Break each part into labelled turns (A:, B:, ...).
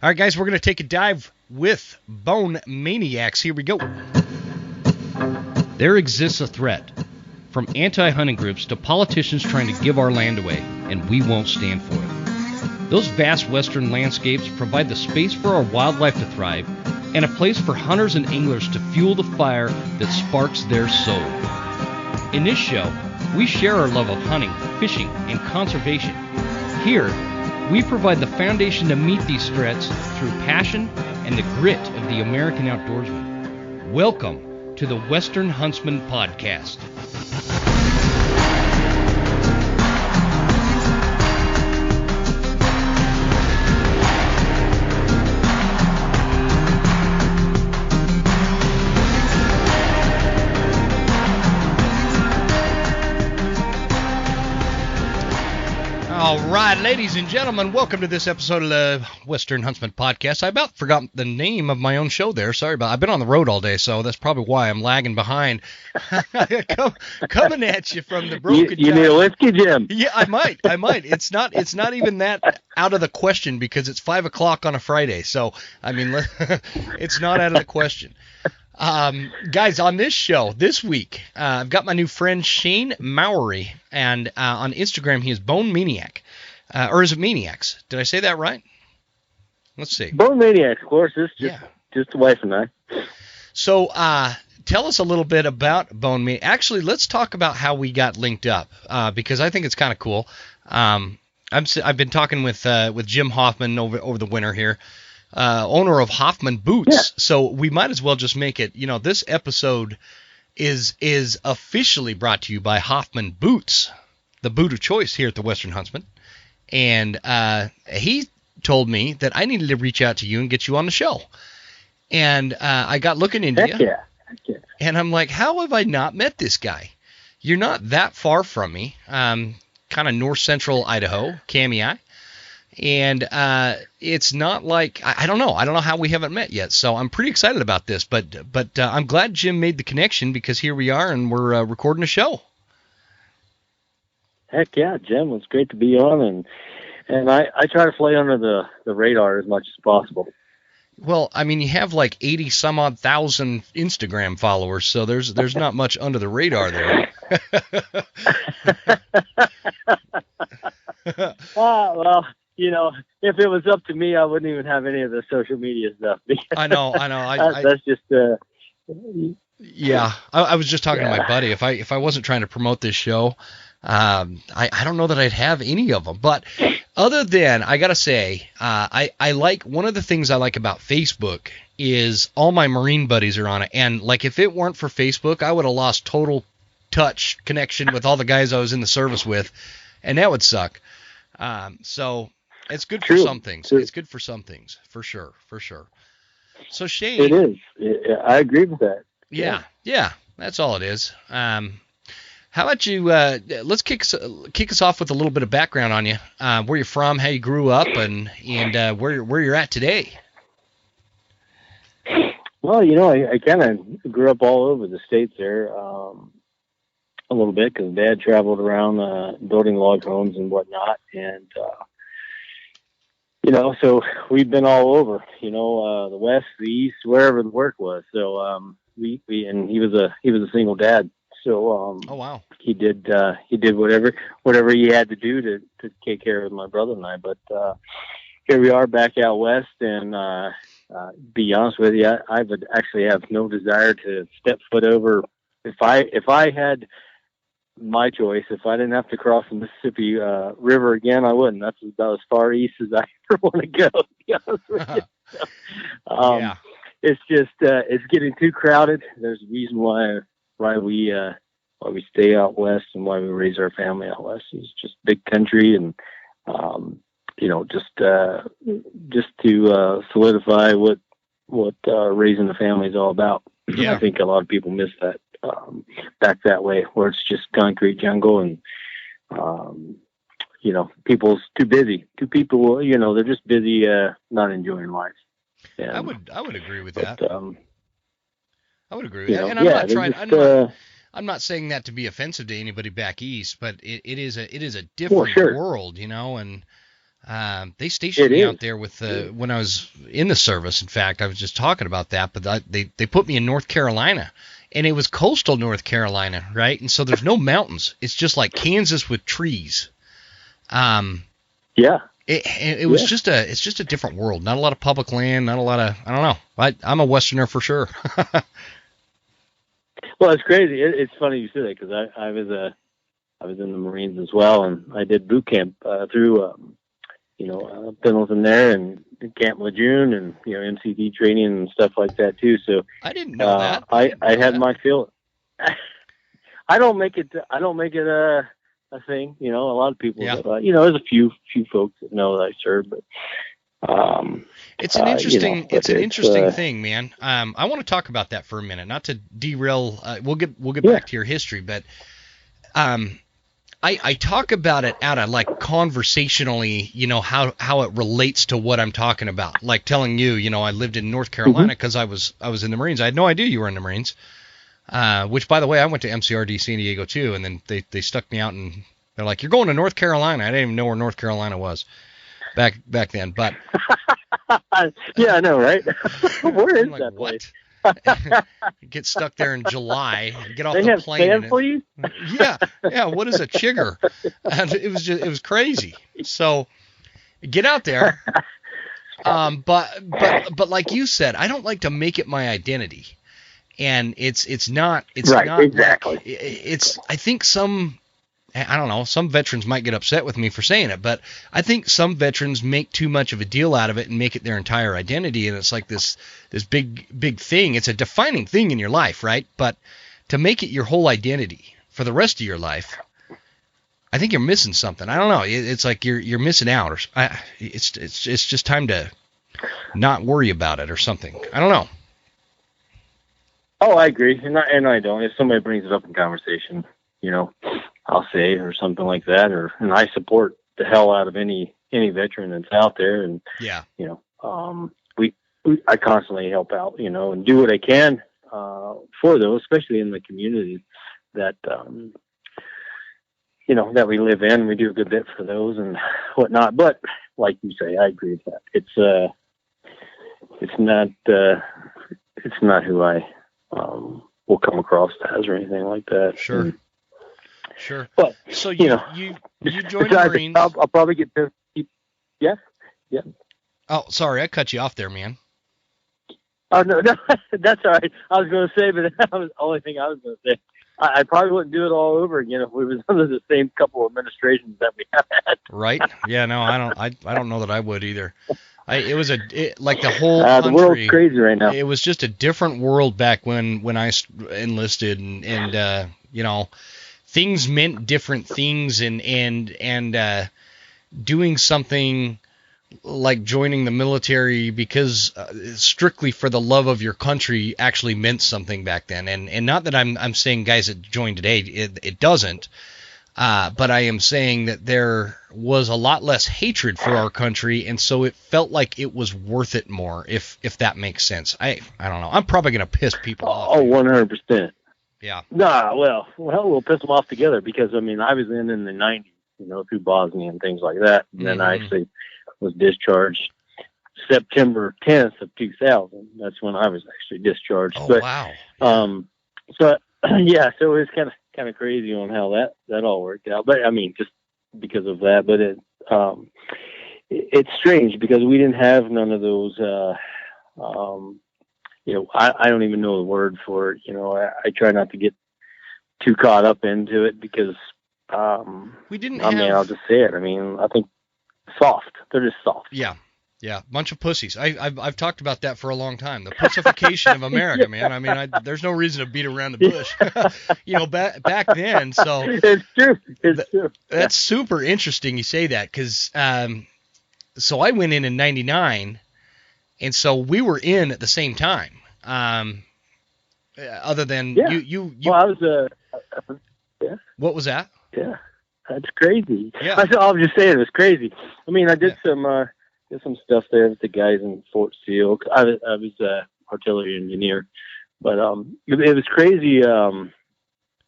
A: All right, guys, we're going to take a dive with Bone Maniacs. Here we go. There exists a threat, from anti-hunting groups to politicians trying to give our land away, and we won't stand for it. Those vast western landscapes provide the space for our wildlife to thrive and a place for hunters and anglers to fuel the fire that sparks their soul. In this show, we share our love of hunting, fishing, and conservation. Here, we provide the foundation to meet these threats through passion and the grit of the American outdoorsman. Welcome to the Western Huntsman Podcast. All right, ladies and gentlemen, welcome to this episode of the Western Huntsman Podcast. I about forgot the name of my own show there. Sorry about it. I've been on the road all day, so that's probably why I'm lagging behind. Coming at you from the broken
B: You need a whiskey, Jim?
A: Yeah, I might. It's not even that out of the question because it's 5 o'clock on a Friday. So, I mean, it's not out of the question. Guys, on this show this week, I've got my new friend Shane Mowery, and on Instagram he is Bone Maniac, or is it Maniacs? Did I say that right? Let's see.
B: Bone Maniacs, of course. It's just the wife and I.
A: So, tell us a little bit about Bone Maniac. Actually, let's talk about how we got linked up, because I think it's kind of cool. I've been talking with Jim Hoffman over the winter here. Owner of Hoffman Boots. Yeah. So we might as well just make it, this episode is officially brought to you by Hoffman Boots, the boot of choice here at the Western Huntsman. And he told me that I needed to reach out to you and get you on the show. And I got looking into you. Heck yeah. And I'm like, how have I not met this guy? You're not that far from me. Kind of north central Idaho, Kamei. And it's not like I don't know how we haven't met yet. So I'm pretty excited about this. But I'm glad Jim made the connection because here we are and we're recording a show.
B: Heck yeah, Jim! It's great to be on, and I try to fly under the radar as much as possible.
A: Well, I mean, you have like 80 some odd thousand Instagram followers, so there's not much under the radar there.
B: Well. If it was up to me, I wouldn't even have any of the social media stuff.
A: I know.
B: That's just.
A: Yeah, I was just talking to my buddy. If I wasn't trying to promote this show, I don't know that I'd have any of them. But other than, I gotta say, I like one of the things I like about Facebook is all my Marine buddies are on it, and like if it weren't for Facebook, I would have lost total touch connection with all the guys I was in the service with, and that would suck. So. It's good for some things. True. It's good for some things, for sure. So Shane,
B: it is. I agree with that.
A: Yeah, that's all it is. How about you? Let's kick us off with a little bit of background on you, where you're from, how you grew up, and where you're at today.
B: Well, I kind of grew up all over the States there, a little bit because Dad traveled around building log homes and whatnot, and. So we've been all over, the West, the East, wherever the work was. So, and he was a single dad. So,
A: oh wow,
B: he did whatever he had to do to take care of my brother and I. But, here we are back out West and, be honest with you, I would actually have no desire to step foot over. If I had my choice, if I didn't have to cross the Mississippi River again, I wouldn't. That's about as far east as I ever want to go, to be honest with you. So, it's just it's getting too crowded. There's a reason why we stay out west and why we raise our family out west. It's just big country, and just to solidify what raising the family is all about.
A: Yeah.
B: I think a lot of people miss that. Back that way where it's just concrete jungle and people's too busy. Two people, they're just busy, not enjoying life. And,
A: I would agree with that. I would agree with that. And I'm not saying that to be offensive to anybody back east, but it is a different world, and They stationed me out there with when I was in the service. In fact, I was just talking about that, but they put me in North Carolina, and it was coastal North Carolina, right? And so there's no mountains. It's just like Kansas with trees.
B: Yeah.
A: It was just it's just a different world. Not a lot of public land, not a lot of, I don't know. I'm a Westerner for sure.
B: Well, it's crazy. It's funny you say that because I was in the Marines as well, and I did boot camp through Pendleton there and Camp Lejeune and MCD training and stuff like that too. So
A: I didn't know that.
B: I had my feel. I don't make it a thing. A lot of people.
A: Yeah.
B: There's a few folks that know that I served, but
A: it's an interesting thing, man. I want to talk about that for a minute, not to derail. We'll get back to your history, but I talk about it out of like conversationally, how it relates to what I'm talking about. Like telling you, I lived in North Carolina because I was in the Marines. I had no idea you were in the Marines. Which, by the way, I went to MCRD San Diego too, and then they stuck me out and they're like, "You're going to North Carolina." I didn't even know where North Carolina was back then, but
B: yeah, I know, right? Where is
A: like,
B: that
A: what?
B: place?
A: Get stuck there in July, get off
B: they
A: the
B: have
A: plane.
B: Sand for you?
A: Yeah. What is a chigger? And it was crazy. So get out there. But like you said, I don't like to make it my identity. And it's not
B: exactly.
A: Like, I think some veterans might get upset with me for saying it, but I think some veterans make too much of a deal out of it and make it their entire identity, and it's like this big thing. It's a defining thing in your life, right? But to make it your whole identity for the rest of your life, I think you're missing something. I don't know. It's like you're missing out, or it's just time to not worry about it or something. I don't know.
B: Oh, I agree, and I don't. If somebody brings it up in conversation, I'll say or something like that, and I support the hell out of any veteran that's out there, and
A: yeah,
B: I constantly help out, and do what I can for those, especially in the community that that we live in. We do a good bit for those and whatnot. But like you say, I agree with that. It's not who I will come across as or anything like that.
A: Sure. Sure.
B: But
A: so you joined the Marines.
B: I'll probably get pissed. Yeah.
A: Oh, sorry, I cut you off there, man.
B: Oh no, that's all right. I was going to say, but that was the only thing I was going to say. I probably wouldn't do it all over again if we was under the same couple of administrations that we have had.
A: Right? Yeah. No, I don't know that I would either. Like the whole country.
B: The world's crazy right now.
A: It was just a different world back when I enlisted, and things meant different things, and doing something like joining the military because strictly for the love of your country actually meant something back then. And not that I'm saying guys that join today, it doesn't. But I am saying that there was a lot less hatred for our country, and so it felt like it was worth it more, if that makes sense. I don't know. I'm probably going to piss people off.
B: Oh, 100%.
A: Yeah.
B: Nah, well, we'll piss them off together because, I mean, I was in the 90s, through Bosnia and things like that. And then I actually was discharged September 10th of 2000. That's when I was actually discharged.
A: Oh,
B: but,
A: wow.
B: So it was kind of crazy on how that all worked out. But I mean, just because of that, but it's strange because we didn't have none of those, I don't even know the word for it. I try not to get too caught up into it because,
A: we didn't
B: I'll just say it. I mean, I think soft. They're just soft.
A: Yeah. Yeah, bunch of pussies. I've talked about that for a long time. The pussification of America, man. I mean, there's no reason to beat around the bush, back then. So
B: it's true. It's true.
A: That's super interesting. You say that because so I went in '99, and so we were in at the same time. Other than you.
B: Well, I was yeah.
A: What was that?
B: Yeah, that's crazy.
A: Yeah,
B: I was just saying it was crazy. I mean, I did some stuff there with the guys in Fort Steele. I was artillery engineer, but it was crazy how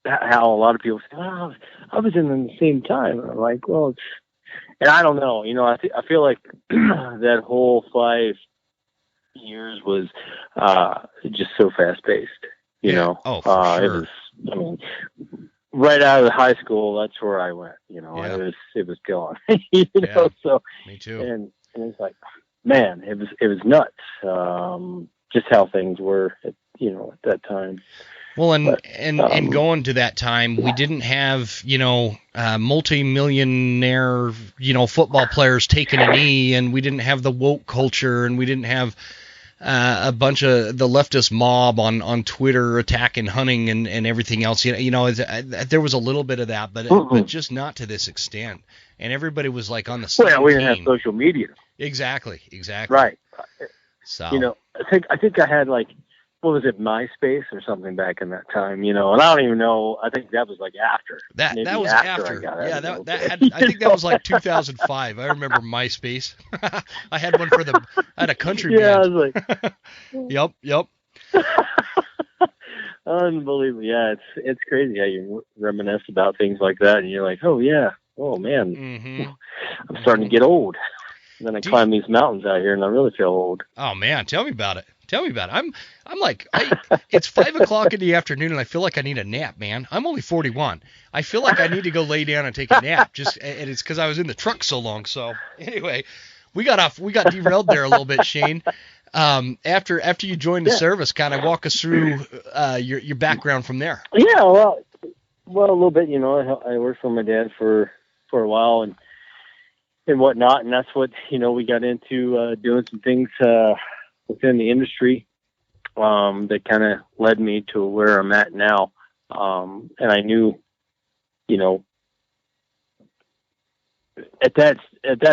B: a lot of people say, "Oh, I was in them the same time." And I'm like, well, and I don't know, I feel like that whole 5 years was just so fast paced.
A: Oh, for sure.
B: It was. I mean, right out of the high school, that's where I went. It was killing. So
A: me too.
B: And it's like, man, it was nuts. Just how things were, at that time.
A: Well, and going to that time, we didn't have, multi-millionaire, football players taking a knee, and we didn't have the woke culture, and we didn't have a bunch of the leftist mob on Twitter attacking hunting and everything else. There was a little bit of that, but just not to this extent. And everybody was like on the same team.
B: We didn't have social media.
A: Exactly.
B: Right.
A: So
B: I think I had like, what was it, MySpace or something back in that time, and I don't even know. I think that was like after.
A: That was after. I think that was like 2005. I remember MySpace. I had one I had a country band.
B: Yeah, I was like,
A: Yep.
B: Unbelievable. Yeah, it's crazy how you reminisce about things like that, and you're like, oh yeah, oh man, I'm starting to get old. And then I climb these mountains out here, and I really feel old.
A: Oh man, tell me about it. I'm like, it's 5:00 in the afternoon, and I feel like I need a nap, man. I'm only 41. I feel like I need to go lay down and take a nap. And it's because I was in the truck so long. So anyway, we got derailed there a little bit, Shane. After you joined the service, kind of walk us through your background from there.
B: Yeah, well, a little bit. I worked for my dad for a while and whatnot, and that's what we got into doing some things within the industry that kind of led me to where I'm at now. And I knew, at that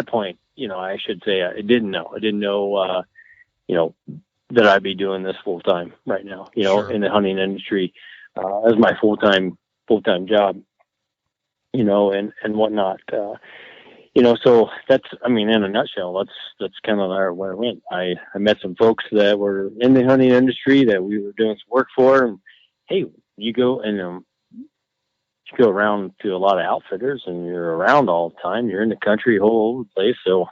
B: point, I should say I didn't know. I didn't know, that I'd be doing this full time right now,
A: Sure.
B: in the hunting industry as my full time job, and whatnot. So that's, in a nutshell, that's kind of where I went. I met some folks that were in the hunting industry that we were doing some work for, and hey, you go and you go around to a lot of outfitters, and you're around all the time. You're in the country all over the place. So,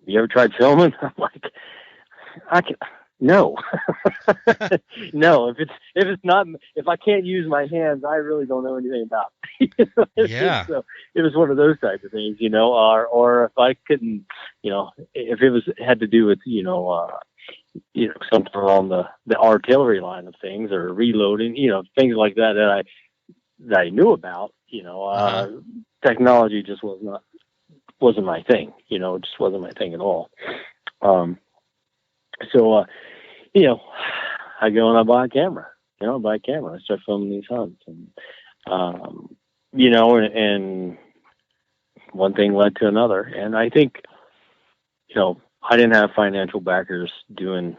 B: you ever tried filming? I'm like, no, no. If I can't use my hands, I really don't know anything about it.
A: Yeah.
B: So it was one of those types of things, or if I couldn't, if it had to do with, something along the artillery line of things or reloading, things like that I knew about, technology just wasn't my thing, it just wasn't my thing at all. So, I go and I buy a camera, I start filming these hunts and, and one thing led to another. And I think, I didn't have financial backers doing,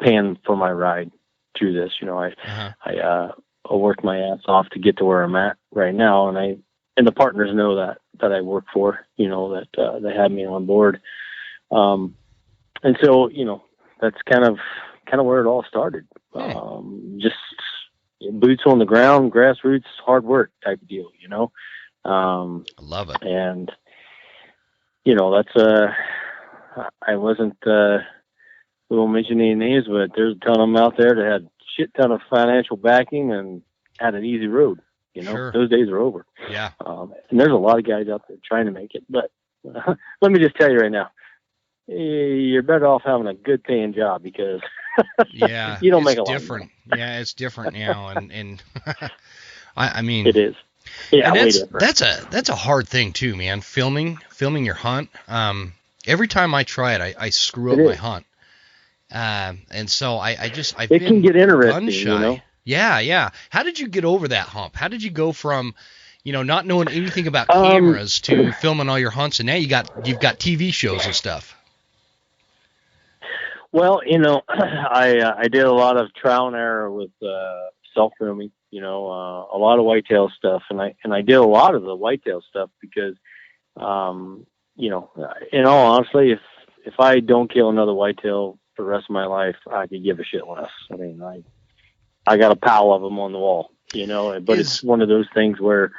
B: paying for my ride through this. I worked my ass off to get to where I'm at right now. And the partners know that I work for, that they had me on board. And so, that's kind of where it all started. Just boots on the ground, grassroots, hard work type of deal,
A: I love it.
B: And, that's, I wasn't, we won't mention any names, but there's a ton of them out there that had shit ton of financial backing and had an easy road,
A: Sure.
B: Those days are over.
A: Yeah.
B: And there's a lot of guys out there trying to make it, but let me just tell you right now, you're better off having a good paying job because
A: yeah,
B: you don't make a
A: lot.
B: Different.
A: Yeah, it's different now, and I mean
B: it is. Yeah,
A: and that's a hard thing too, man. Filming your hunt. Every time I try it, I screw up my hunt. And so I've been
B: can get interesting,
A: gun shy. Yeah. How did you get over that hump? How did you go from, not knowing anything about cameras to filming all your hunts, and now you've got TV shows and stuff?
B: Well, I did a lot of trial and error with self-filming, a lot of whitetail stuff, and I did a lot of the whitetail stuff because, in all honesty, if I don't kill another whitetail for the rest of my life, I could give a shit less. I mean, I got a pile of them on the wall, but it's one of those things where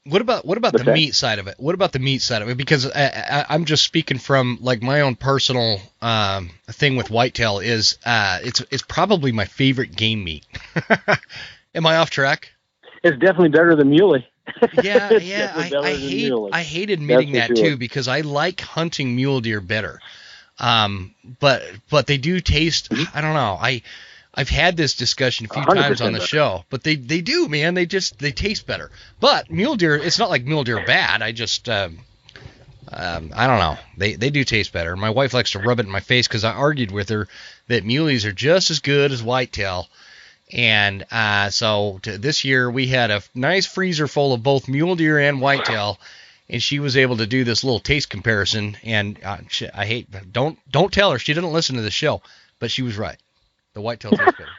A: What about the meat side of it? What about the meat side of it? Because I'm just speaking from like my own personal thing with whitetail is it's probably my favorite game meat. Am I off track?
B: It's definitely better than muley.
A: Yeah, yeah. I hate admitting that too, because I like hunting mule deer better. But they do taste. I don't know. I've had this discussion a few times on the show, but they do, man. They taste better. But mule deer, it's not like mule deer are bad. I just I don't know. They do taste better. My wife likes to rub it in my face because I argued with her that muleys are just as good as whitetail. And so this year we had a nice freezer full of both mule deer and whitetail, and she was able to do this little taste comparison. And don't tell her, she didn't listen to the show, but she was right. The whitetail tastes better.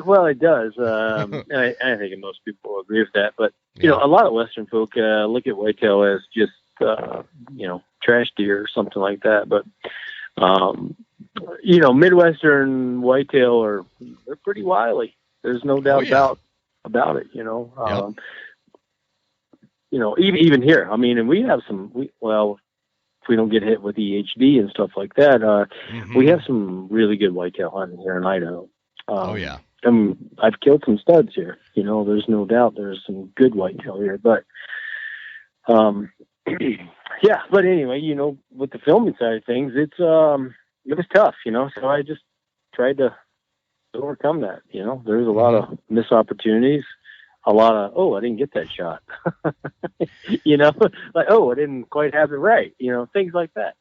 B: Well, it does. I think most people agree with that. But you know, a lot of Western folk look at whitetail as just trash deer or something like that. But Midwestern whitetail they're pretty wily. There's no doubt about it. Even here. I mean, and we have if we don't get hit with EHD and stuff like that, we have some really good whitetail hunting here in Idaho. And I've killed some studs here. There's no doubt there's some good whitetail here. But but anyway, with the filming side of things, it was tough, so I just tried to overcome that. There's a lot of missed opportunities, a lot of, I didn't get that shot, like, I didn't quite have it right, things like that.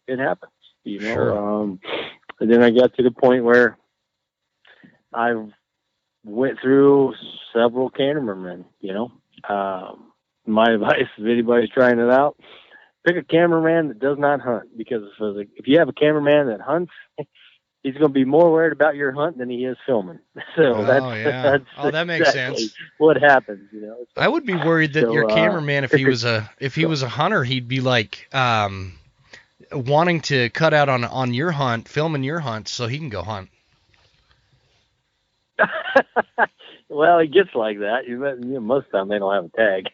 B: It happens,
A: Sure.
B: And then I got to the point where I went through several cameramen, my advice, if anybody's trying it out, pick a cameraman that does not hunt, because if you have a cameraman that hunts, he's going to be more worried about your hunt than he is filming. So that makes sense. What happens,
A: I would be worried that your cameraman, if he was a hunter, he'd be like wanting to cut out on your hunt, filming your hunt, so he can go hunt.
B: Well, it gets like that. Most of the time they don't have a tag.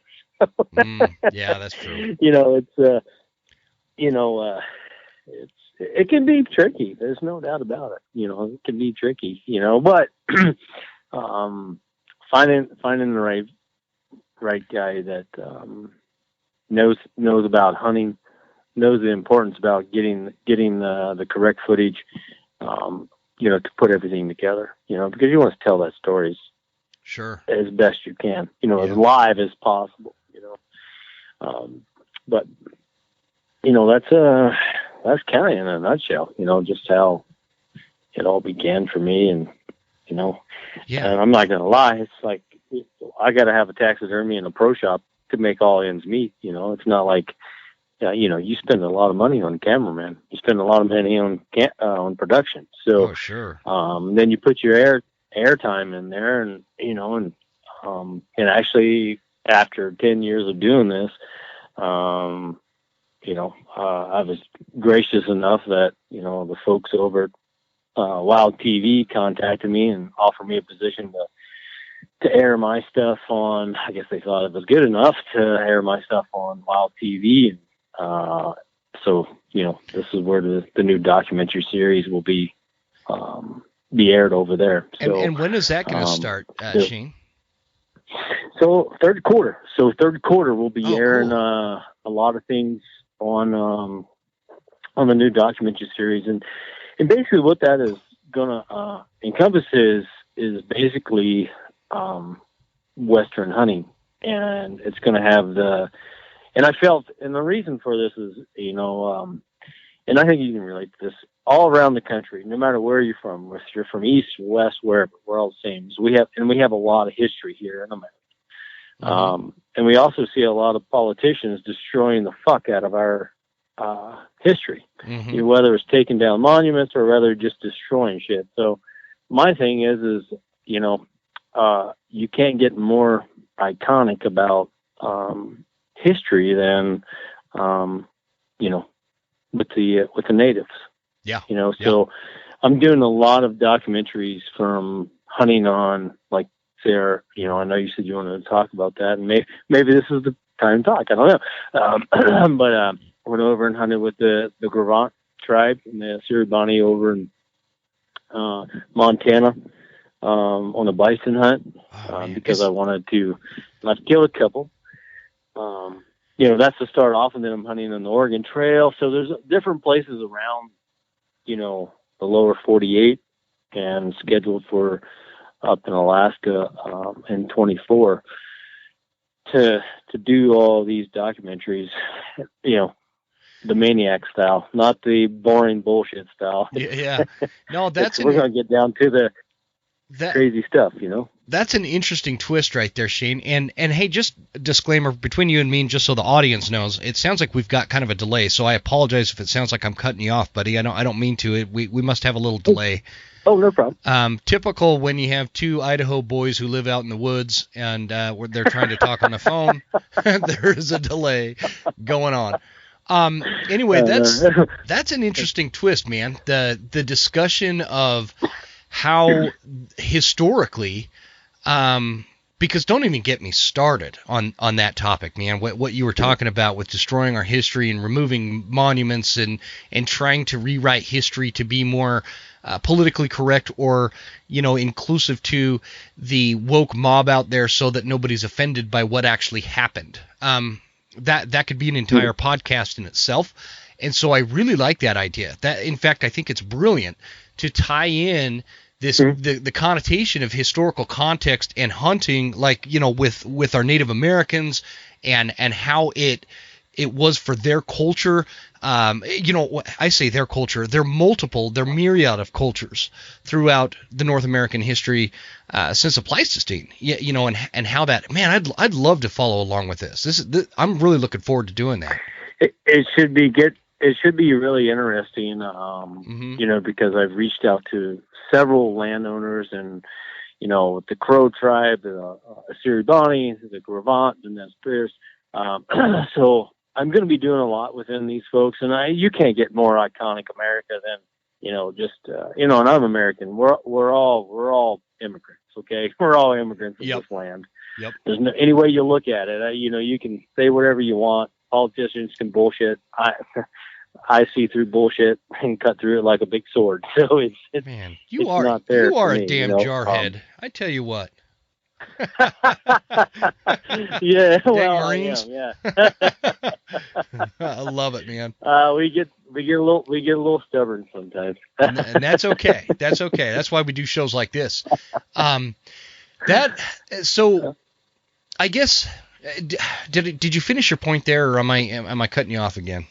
A: Yeah, that's true.
B: It can be tricky. There's no doubt about it. It can be tricky. But finding the right guy that knows about hunting, knows the importance about getting the correct footage, to put everything together. Because you want to tell that stories.
A: Sure.
B: As best you can. As live as possible. But that's kind of in a nutshell, just how it all began for me. And, and I'm not going to lie. It's like, I got to have a taxidermy and a pro shop to make all ends meet. It's not like, you spend a lot of money on cameraman, you spend a lot of money on production. So,
A: sure.
B: Then you put your air time in there and actually after 10 years of doing this, I was gracious enough that, the folks over at Wild TV contacted me and offered me a position to air my stuff on, I guess they thought it was good enough to air my stuff on Wild TV. And so, this is where the new documentary series will be aired over there. So,
A: and when is that going to start, Shane?
B: So third quarter. We'll be airing a lot of things on the new documentary series, and basically what that is gonna encompass is basically Western hunting, and it's gonna have and I felt, and the reason for this is, and I think you can relate to this all around the country, no matter where you're from, if you're from east, west, wherever, we're all the same. So we have a lot of history here in America. And we also see a lot of politicians destroying the fuck out of our history, whether it's taking down monuments or whether just destroying shit. So my thing is you can't get more iconic about history than with the natives.
A: Yeah.
B: So I'm doing a lot of documentaries from hunting on like Sarah, I know you said you wanted to talk about that, and maybe this is the time to talk. I don't know. But went over and hunted with the Gravant tribe and the Siribani over in Montana on a bison hunt because I wanted to not kill a couple. That's to start off, and then I'm hunting on the Oregon Trail. So there's different places around, the lower 48, and scheduled for up in Alaska in 24 to do all these documentaries, the Maniac style, not the boring bullshit style.
A: Yeah. No,
B: we're going to get down to the crazy stuff,
A: That's an interesting twist right there, Shane. And hey, just a disclaimer between you and me, and just so the audience knows, it sounds like we've got kind of a delay. So I apologize if it sounds like I'm cutting you off, buddy. I don't mean to. We must have a little delay.
B: Oh, no problem.
A: Typical when you have two Idaho boys who live out in the woods and they're trying to talk on the phone. There is a delay going on. Anyway, that's an interesting twist, man. The discussion of how historically, because don't even get me started on that topic, man. What you were talking about with destroying our history and removing monuments and trying to rewrite history to be more politically correct or inclusive to the woke mob out there, so that nobody's offended by what actually happened. That could be an entire podcast in itself. And so I really like that idea. That, in fact, I think it's brilliant to tie in this the connotation of historical context and hunting, like with our Native Americans and how it was for their culture. I say their culture. They're myriad of cultures throughout the North American history since the Pleistocene. And how that, man, I'd love to follow along with this. I'm really looking forward to doing that.
B: It should be good. It should be really interesting, because I've reached out to several landowners and, the Crow tribe, the Siribani, the Gravant, and then Spears. So I'm going to be doing a lot within these folks, and you can't get more iconic America than, and I'm American. We're all immigrants. Okay. We're all immigrants in this land.
A: Yep.
B: There's any way you look at it, you can say whatever you want. Politicians can bullshit. I see through bullshit and cut through it like a big sword. So it's
A: man,
B: you are not there.
A: You are a damn jarhead. I tell you what.
B: Yeah, well,
A: Marines.
B: Yeah.
A: I love it, man.
B: We get a little stubborn sometimes,
A: and that's okay. That's okay. That's why we do shows like this. So I guess did you finish your point there, or am I cutting you off again?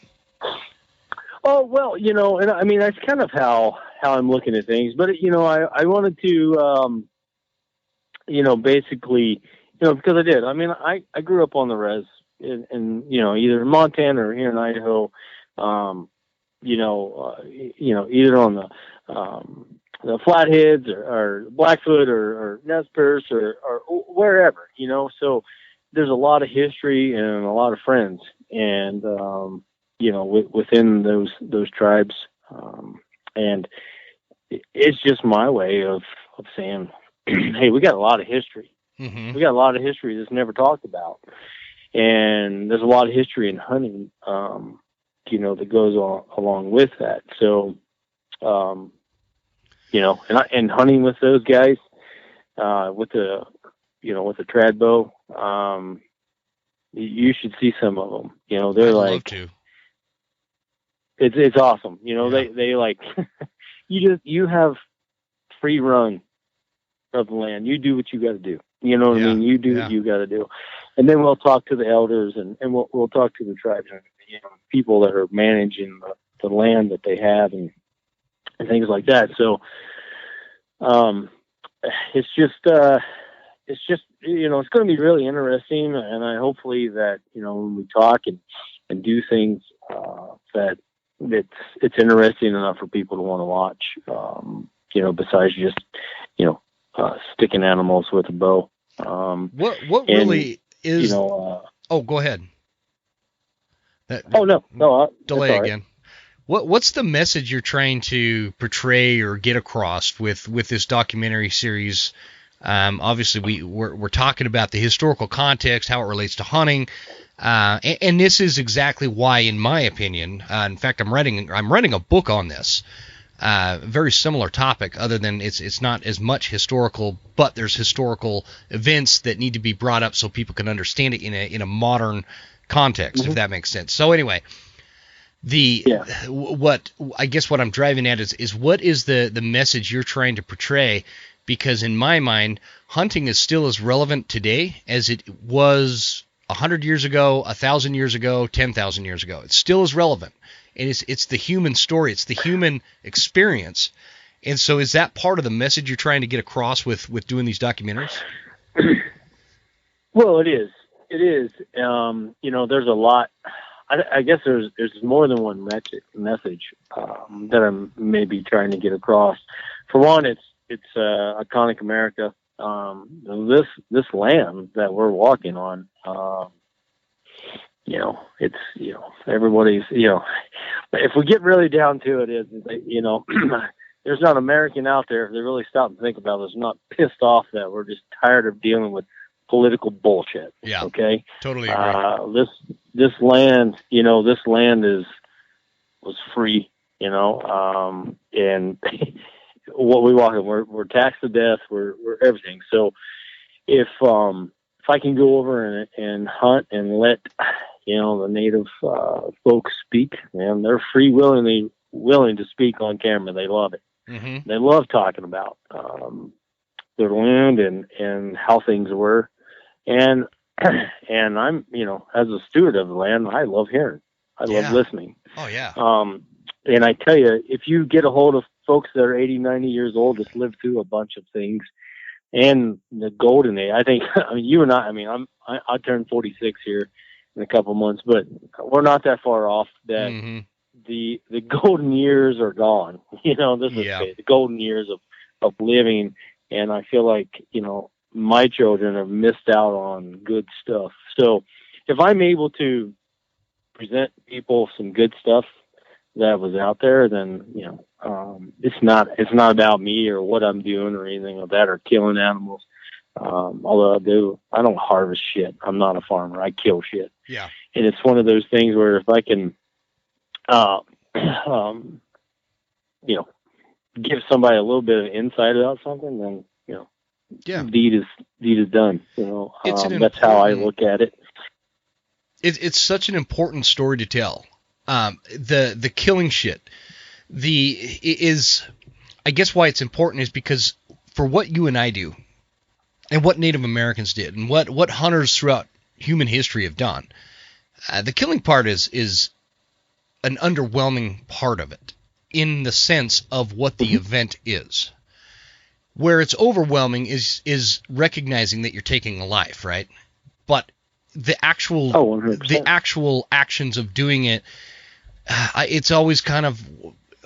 B: Oh, well, and I mean, that's kind of how I'm looking at things, but I wanted to basically, because I did. I mean, I grew up on the res in either in Montana or here in Idaho, either on the Flatheads or Blackfoot or Nez Perce or wherever, so there's a lot of history and a lot of friends, and, within those tribes. And it's just my way of saying, hey, we got a lot of history.
A: Mm-hmm.
B: We got a lot of history that's never talked about. And there's a lot of history in hunting, that goes along with that. So, and hunting with those guys, with the trad bow, you should see some of them. They're
A: I'd
B: like,
A: love to.
B: It's awesome. They like, you have free run of the land. You do what you got to do. You know what I mean? You do what you got to do. And then we'll talk to the elders and we'll talk to the tribes and people that are managing the land that they have and things like that. So, it's just it's going to be really interesting. And I hopefully that, when we talk and do things, that it's interesting enough for people to want to watch, besides just, sticking animals with a bow.
A: What really is, oh, go ahead.
B: Delay
A: again. Right. What's the message you're trying to portray or get across with this documentary series Obviously, we're talking about the historical context, how it relates to hunting, and this is exactly why, in my opinion, in fact, I'm writing a book on this, very similar topic, other than it's not as much historical, but there's historical events that need to be brought up so people can understand it in a modern context, if that makes sense. So anyway. What I guess what I'm driving at is what is the message you're trying to portray? Because in my mind, hunting is still as relevant today as it was 100 years ago, 1,000 years ago, 10,000 years ago. It's still as relevant, and it's the human story, it's the human experience. And so, is that part of the message you're trying to get across with doing these documentaries?
B: Well, it is. It is. There's a lot. I guess there's more than one message that I'm maybe trying to get across. For one, it's iconic America. This land that we're walking on. Everybody's. If we get really down to it, there's not an American out there that really stop and think about it, is not pissed off that we're just tired of dealing with political bullshit.
A: Yeah.
B: Okay.
A: Totally agree.
B: This land was free, and what we walk in, we're taxed to death. We're everything. So if I can go over and hunt and let, the native, folks speak, and they're willing to speak on camera. They love it.
A: Mm-hmm.
B: They love talking about, their land and how things were. And I'm, as a steward of the land, I love hearing. I love listening.
A: Oh, yeah.
B: And I tell you, if you get a hold of folks that are 80, 90 years old, just lived through a bunch of things, and the golden age, I think, you and I turn 46 here in a couple months, but we're not that far off that the golden years are gone. This is the golden years of living. And I feel like, my children have missed out on good stuff. So if I'm able to present people some good stuff that was out there, then, it's not about me or what I'm doing or anything like that, or killing animals. Although I don't harvest shit. I'm not a farmer. I kill shit.
A: Yeah.
B: And it's one of those things where if I can, give somebody a little bit of insight about something, then, deed is done. That's how I look at it.
A: It's such an important story to tell. The killing shit. I guess why it's important is because for what you and I do, and what Native Americans did, and what hunters throughout human history have done, the killing part is an underwhelming part of it, in the sense of what the event is. Where it's overwhelming is recognizing that you're taking a life, right? But the actual actions of doing it, it's always kind of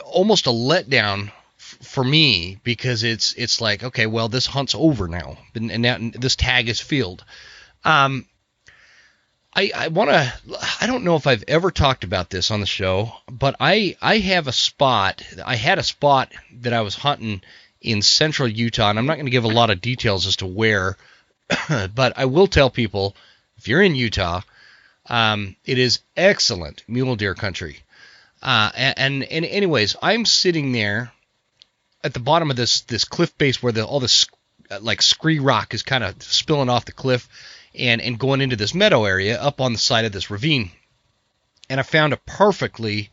A: almost a letdown for me, because it's like, okay, well, this hunt's over now, and now this tag is filled. I don't know if I've ever talked about this on the show, but I had a spot that I was hunting in central Utah, and I'm not going to give a lot of details as to where, but I will tell people, if you're in Utah, it is excellent mule deer country. And anyways, I'm sitting there at the bottom of this cliff base where all this like scree rock is kind of spilling off the cliff and going into this meadow area up on the side of this ravine. And I found a perfectly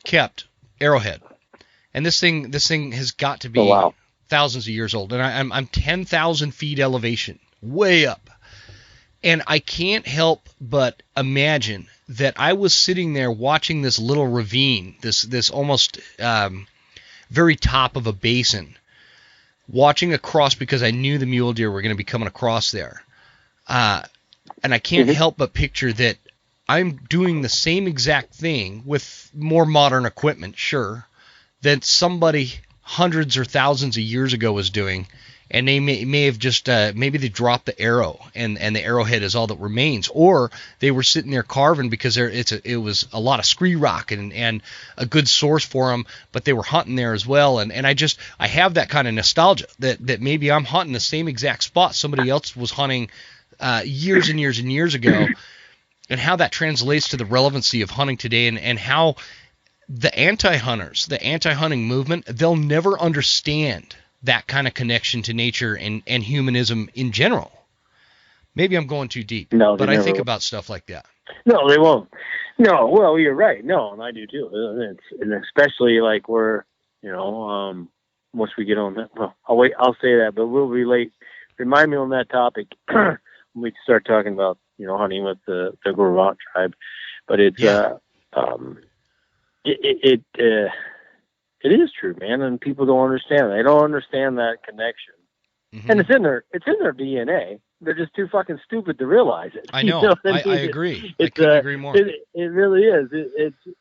A: kept arrowhead. And this thing has got to be thousands of years old. And I'm 10,000 feet elevation, way up. And I can't help but imagine that I was sitting there watching this little ravine, this almost very top of a basin, watching across, because I knew the mule deer were going to be coming across there. And I can't help but picture that I'm doing the same exact thing with more modern equipment, sure, that somebody hundreds or thousands of years ago was doing, and they may have just maybe they dropped the arrow, and the arrowhead is all that remains, or they were sitting there carving because it was a lot of scree rock and a good source for them, but they were hunting there as well, and I have that kind of nostalgia that maybe I'm hunting the same exact spot somebody else was hunting years and years and years ago, and how that translates to the relevancy of hunting today, and how the anti-hunters, the anti-hunting movement, they'll never understand that kind of connection to nature and humanism in general. Maybe I'm going too deep, but I think about stuff like that.
B: No, they won't. No, well, you're right. No, and I do too. And especially like we're, once we get on that, well, I'll say that, but we'll relate. Remind me on that topic when we start talking about, hunting with the Gravant tribe. But it's, it is true, man, and people don't understand. They don't understand that connection, and it's in their DNA. They're just too fucking stupid to realize it.
A: I know. I agree. I couldn't agree more.
B: It really is.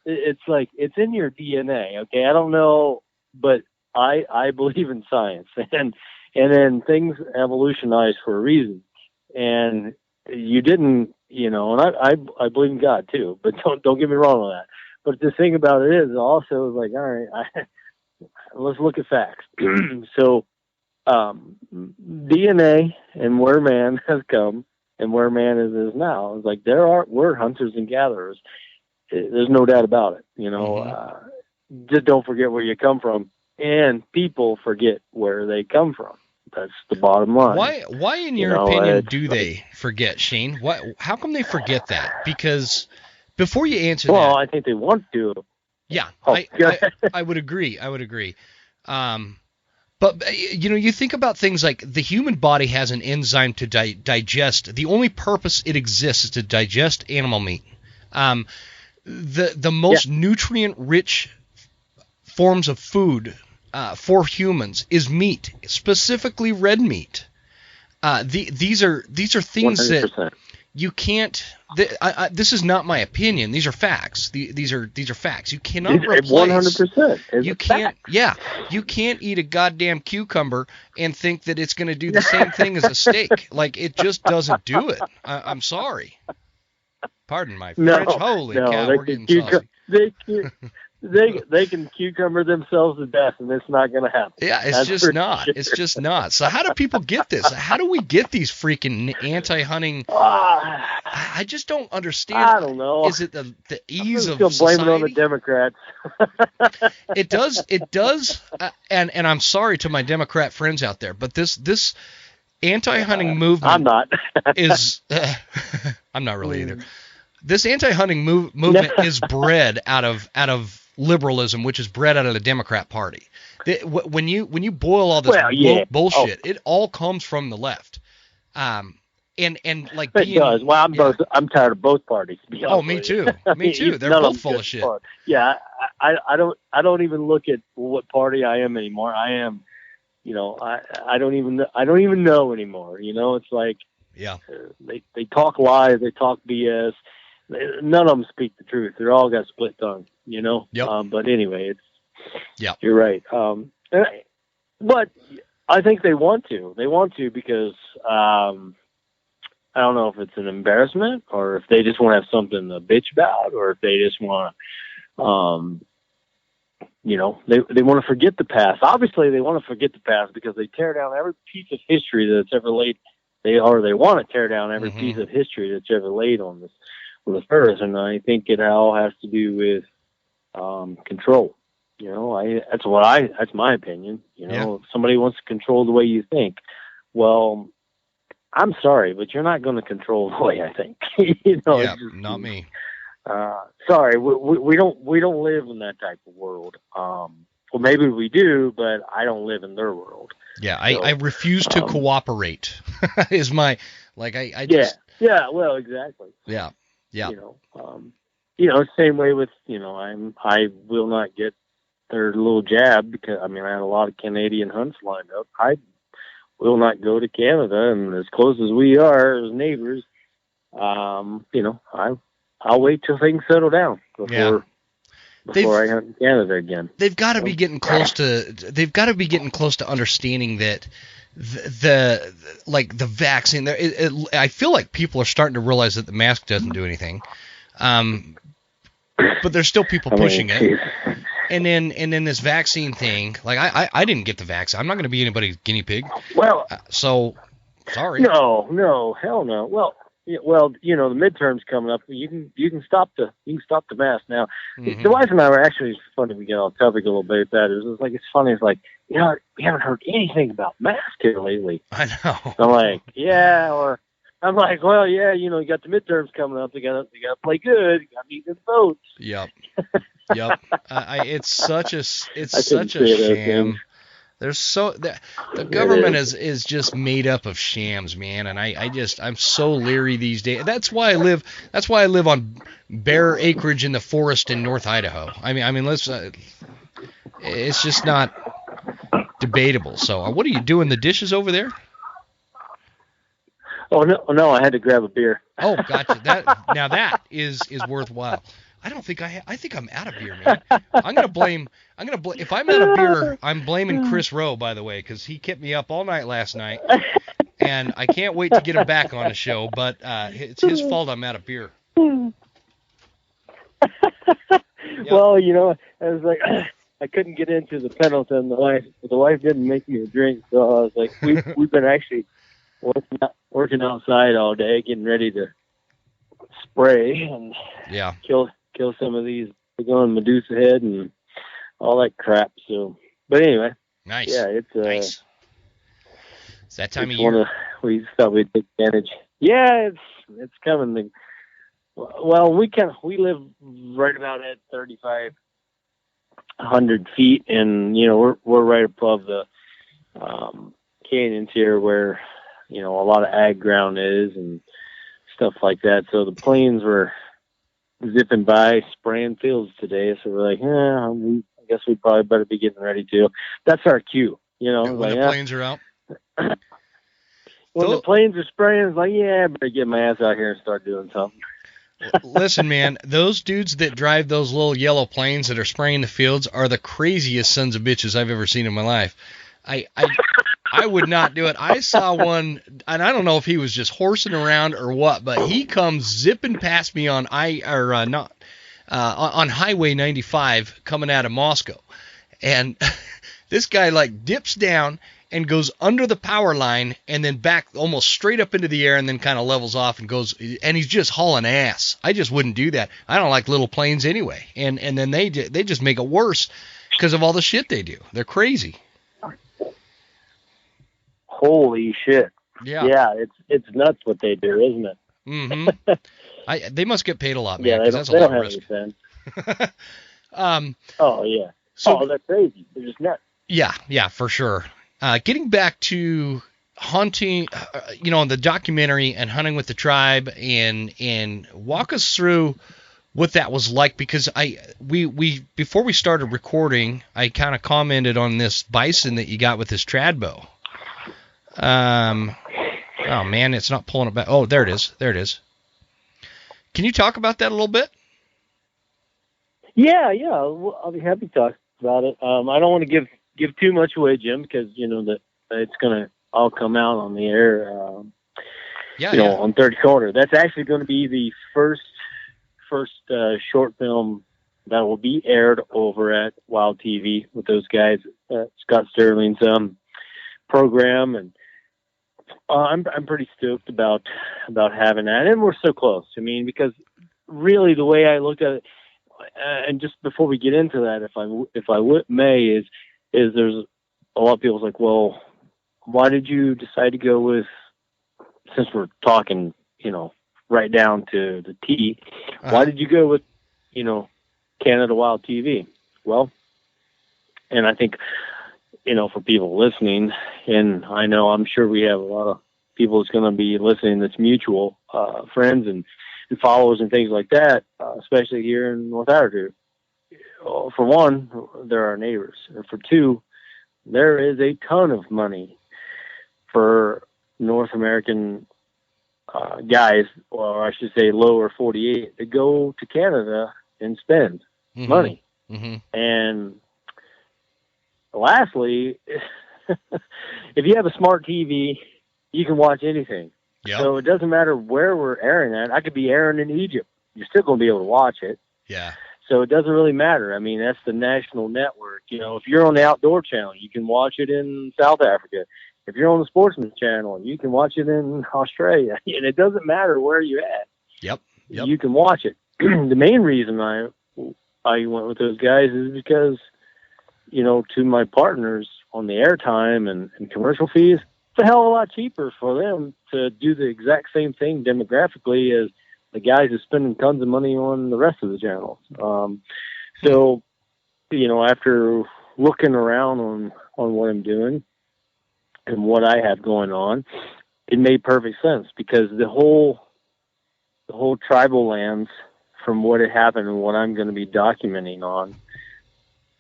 B: It's like it's in your DNA. Okay, I don't know, but I believe in science, and then things evolutionize for a reason, and you didn't, and I believe in God too. But don't get me wrong on that. But the thing about it is also like, all right, let's look at facts. So, DNA and where man has come and where man is now is like we're hunters and gatherers. There's no doubt about it. Just don't forget where you come from, and people forget where they come from. That's the bottom line.
A: Why in your opinion, do they forget, Shane? How come they forget that? Because before you answer
B: well, I think they want to.
A: Yeah, I would agree. But, you think about things like the human body has an enzyme to digest. The only purpose it exists is to digest animal meat. The most nutrient-rich forms of food for humans is meat, specifically red meat. These are things 100%. That you can't. This is not my opinion. These are facts. These are facts. You cannot replace.
B: 100%.
A: You can't. Yeah, you can't eat a goddamn cucumber and think that it's going to do the same thing as a steak. Like it just doesn't do it. I'm sorry. Pardon my French. Holy cow, we're getting saucy.
B: They can cucumber themselves to death, and it's not going to happen.
A: Yeah, it's just not. Sure. It's just not. So how do people get this? How do we get these freaking anti-hunting? I just don't understand.
B: I don't know.
A: Is it the ease of
B: still
A: society?
B: Blame it on the Democrats.
A: It does. And I'm sorry to my Democrat friends out there, but this anti-hunting movement.
B: I'm not.
A: I'm not really either. This anti-hunting movement is bred out of liberalism, which is bred out of the Democrat Party. When you boil all this bullshit, it all comes from the left. And like
B: it does. Well, I'm tired of both parties. To be honest
A: me too. Me too. They're both full of shit.
B: Yeah, I don't even look at what party I am anymore. I am, I don't even know anymore. It's like they talk lies, they talk BS. None of them speak the truth. They're all got split tongue, Yep. But anyway, you're right. But I think they want to. They want to because I don't know if it's an embarrassment or if they just want to have something to bitch about or if they just want to, they want to forget the past. Obviously, they want to forget the past because they tear down every piece of history that's ever laid. They want to tear down every piece of history that's ever laid on this earth, and I think it all has to do with control. That's my opinion. If somebody wants to control the way you think, well, I'm sorry, but you're not going to control the way I think.
A: Not me.
B: Sorry, we don't live in that type of world. Well, maybe we do, but I don't live in their world.
A: Yeah, so, I refuse to cooperate. Is my I just
B: well, exactly.
A: Yeah.
B: Same way with I will not get their little jab because I had a lot of Canadian hunts lined up. I will not go to Canada, and as close as we are as neighbors, I'll wait till things settle down before I hunt in Canada again.
A: They've got to be getting close to. They've got to be getting close to understanding that the vaccine. I feel like people are starting to realize that the mask doesn't do anything. But there's still people pushing it. And then this vaccine thing, like I didn't get the vaccine. I'm not going to be anybody's guinea pig.
B: Well,
A: so sorry.
B: No, hell no. Well, the midterms coming up. You can stop the mask now.
A: Mm-hmm.
B: The wife and I were actually, it's funny we get off topic a little bit about it. It's like, it's funny. It's like, we haven't heard anything about masks here lately.
A: I know.
B: I'm like, yeah, or I'm like, well, yeah, you got the midterms coming up. They got to play good. You got to beat the votes.
A: Yep. It's such a sham. The government is just made up of shams, man, and I'm so leery these days. That's why I live on bare acreage in the forest in North Idaho. I mean, it's just not debatable. So, what are you doing? The dishes over there?
B: Oh no! I had to grab a beer.
A: Oh, gotcha. That is worthwhile. I don't think I think I'm out of beer, man. I'm gonna blame. If I'm out of beer, I'm blaming Chris Rowe, by the way, because he kept me up all night last night, and I can't wait to get him back on the show. But it's his fault I'm out of beer.
B: Yep. Well, I was like, I couldn't get into the Pendleton. The wife didn't make me a drink, so I was like, we've been actually working outside all day, getting ready to spray and kill some of these going Medusa head and all that crap. So, but anyway,
A: nice.
B: Yeah, it's
A: nice. It's that time of year.
B: We thought we'd take advantage. Yeah, it's coming. Well, we live right about at 3,500 feet, and we're right above the canyons here, where a lot of ag ground is and stuff like that. So the planes were zipping by, spraying fields today. So we're like, I guess we probably better be getting ready to. That's our cue,
A: When the planes are out.
B: When the planes are spraying, it's like, I better get my ass out here and start doing something.
A: Listen, man, those dudes that drive those little yellow planes that are spraying the fields are the craziest sons of bitches I've ever seen in my life. I would not do it. I saw one, and I don't know if he was just horsing around or what, but he comes zipping past me on Highway 95 coming out of Moscow, and this guy dips down and goes under the power line and then back almost straight up into the air and then kind of levels off and goes, and he's just hauling ass. I just wouldn't do that. I don't like little planes anyway, and then they just make it worse because of all the shit they do. They're crazy.
B: Holy shit!
A: Yeah,
B: it's nuts what they do, isn't it?
A: Mm-hmm. They must get paid a lot, man.
B: Yeah,
A: that's a
B: lot
A: of risk.
B: Oh yeah. So they're crazy. They're just nuts.
A: Yeah, for sure. Getting back to hunting, the documentary and hunting with the tribe, and walk us through what that was like, because we before we started recording, I kind of commented on this bison that you got with this trad bow. Oh man, it's not pulling it back. Oh, there it is. Can you talk about that a little bit?
B: Yeah. I'll be happy to talk about it. I don't want to give too much away, Jim, because that it's gonna all come out on the air. On 30 Corner. That's actually going to be the first short film that will be aired over at Wild TV with those guys, Scott Sterling's program, and I'm pretty stoked about having that, and we're so close. I mean, because really the way I looked at it, and just before we get into that, if I may, is there's a lot of people's like, well, why did you decide to go with, since we're talking, right down to the T, why did you go with, Canada Wild TV? Well, and I think, for people listening, and I'm sure we have a lot of people that's going to be listening that's mutual, friends and followers and things like that, especially here in North Idaho. For one, they're our neighbors. And for two, there is a ton of money for North American guys, or I should say lower 48, to go to Canada and spend money. Mm-hmm. And lastly, if you have a smart TV, you can watch anything.
A: Yep.
B: So it doesn't matter where we're airing at. I could be airing in Egypt. You're still going to be able to watch it.
A: Yeah.
B: So it doesn't really matter. I mean, that's the national network. You know, if you're on the Outdoor Channel, you can watch it in South Africa. If you're on the Sportsman Channel, you can watch it in Australia. And it doesn't matter where you're at.
A: Yep.
B: You can watch it. The main reason I went with those guys is because, you know, to my partners on the airtime and commercial fees, it's a hell of a lot cheaper for them to do the exact same thing demographically as the guys are spending tons of money on the rest of the channels. So, you know, after looking around on what I'm doing and what I have going on, it made perfect sense because the whole tribal lands, from what had happened and what I'm going to be documenting on,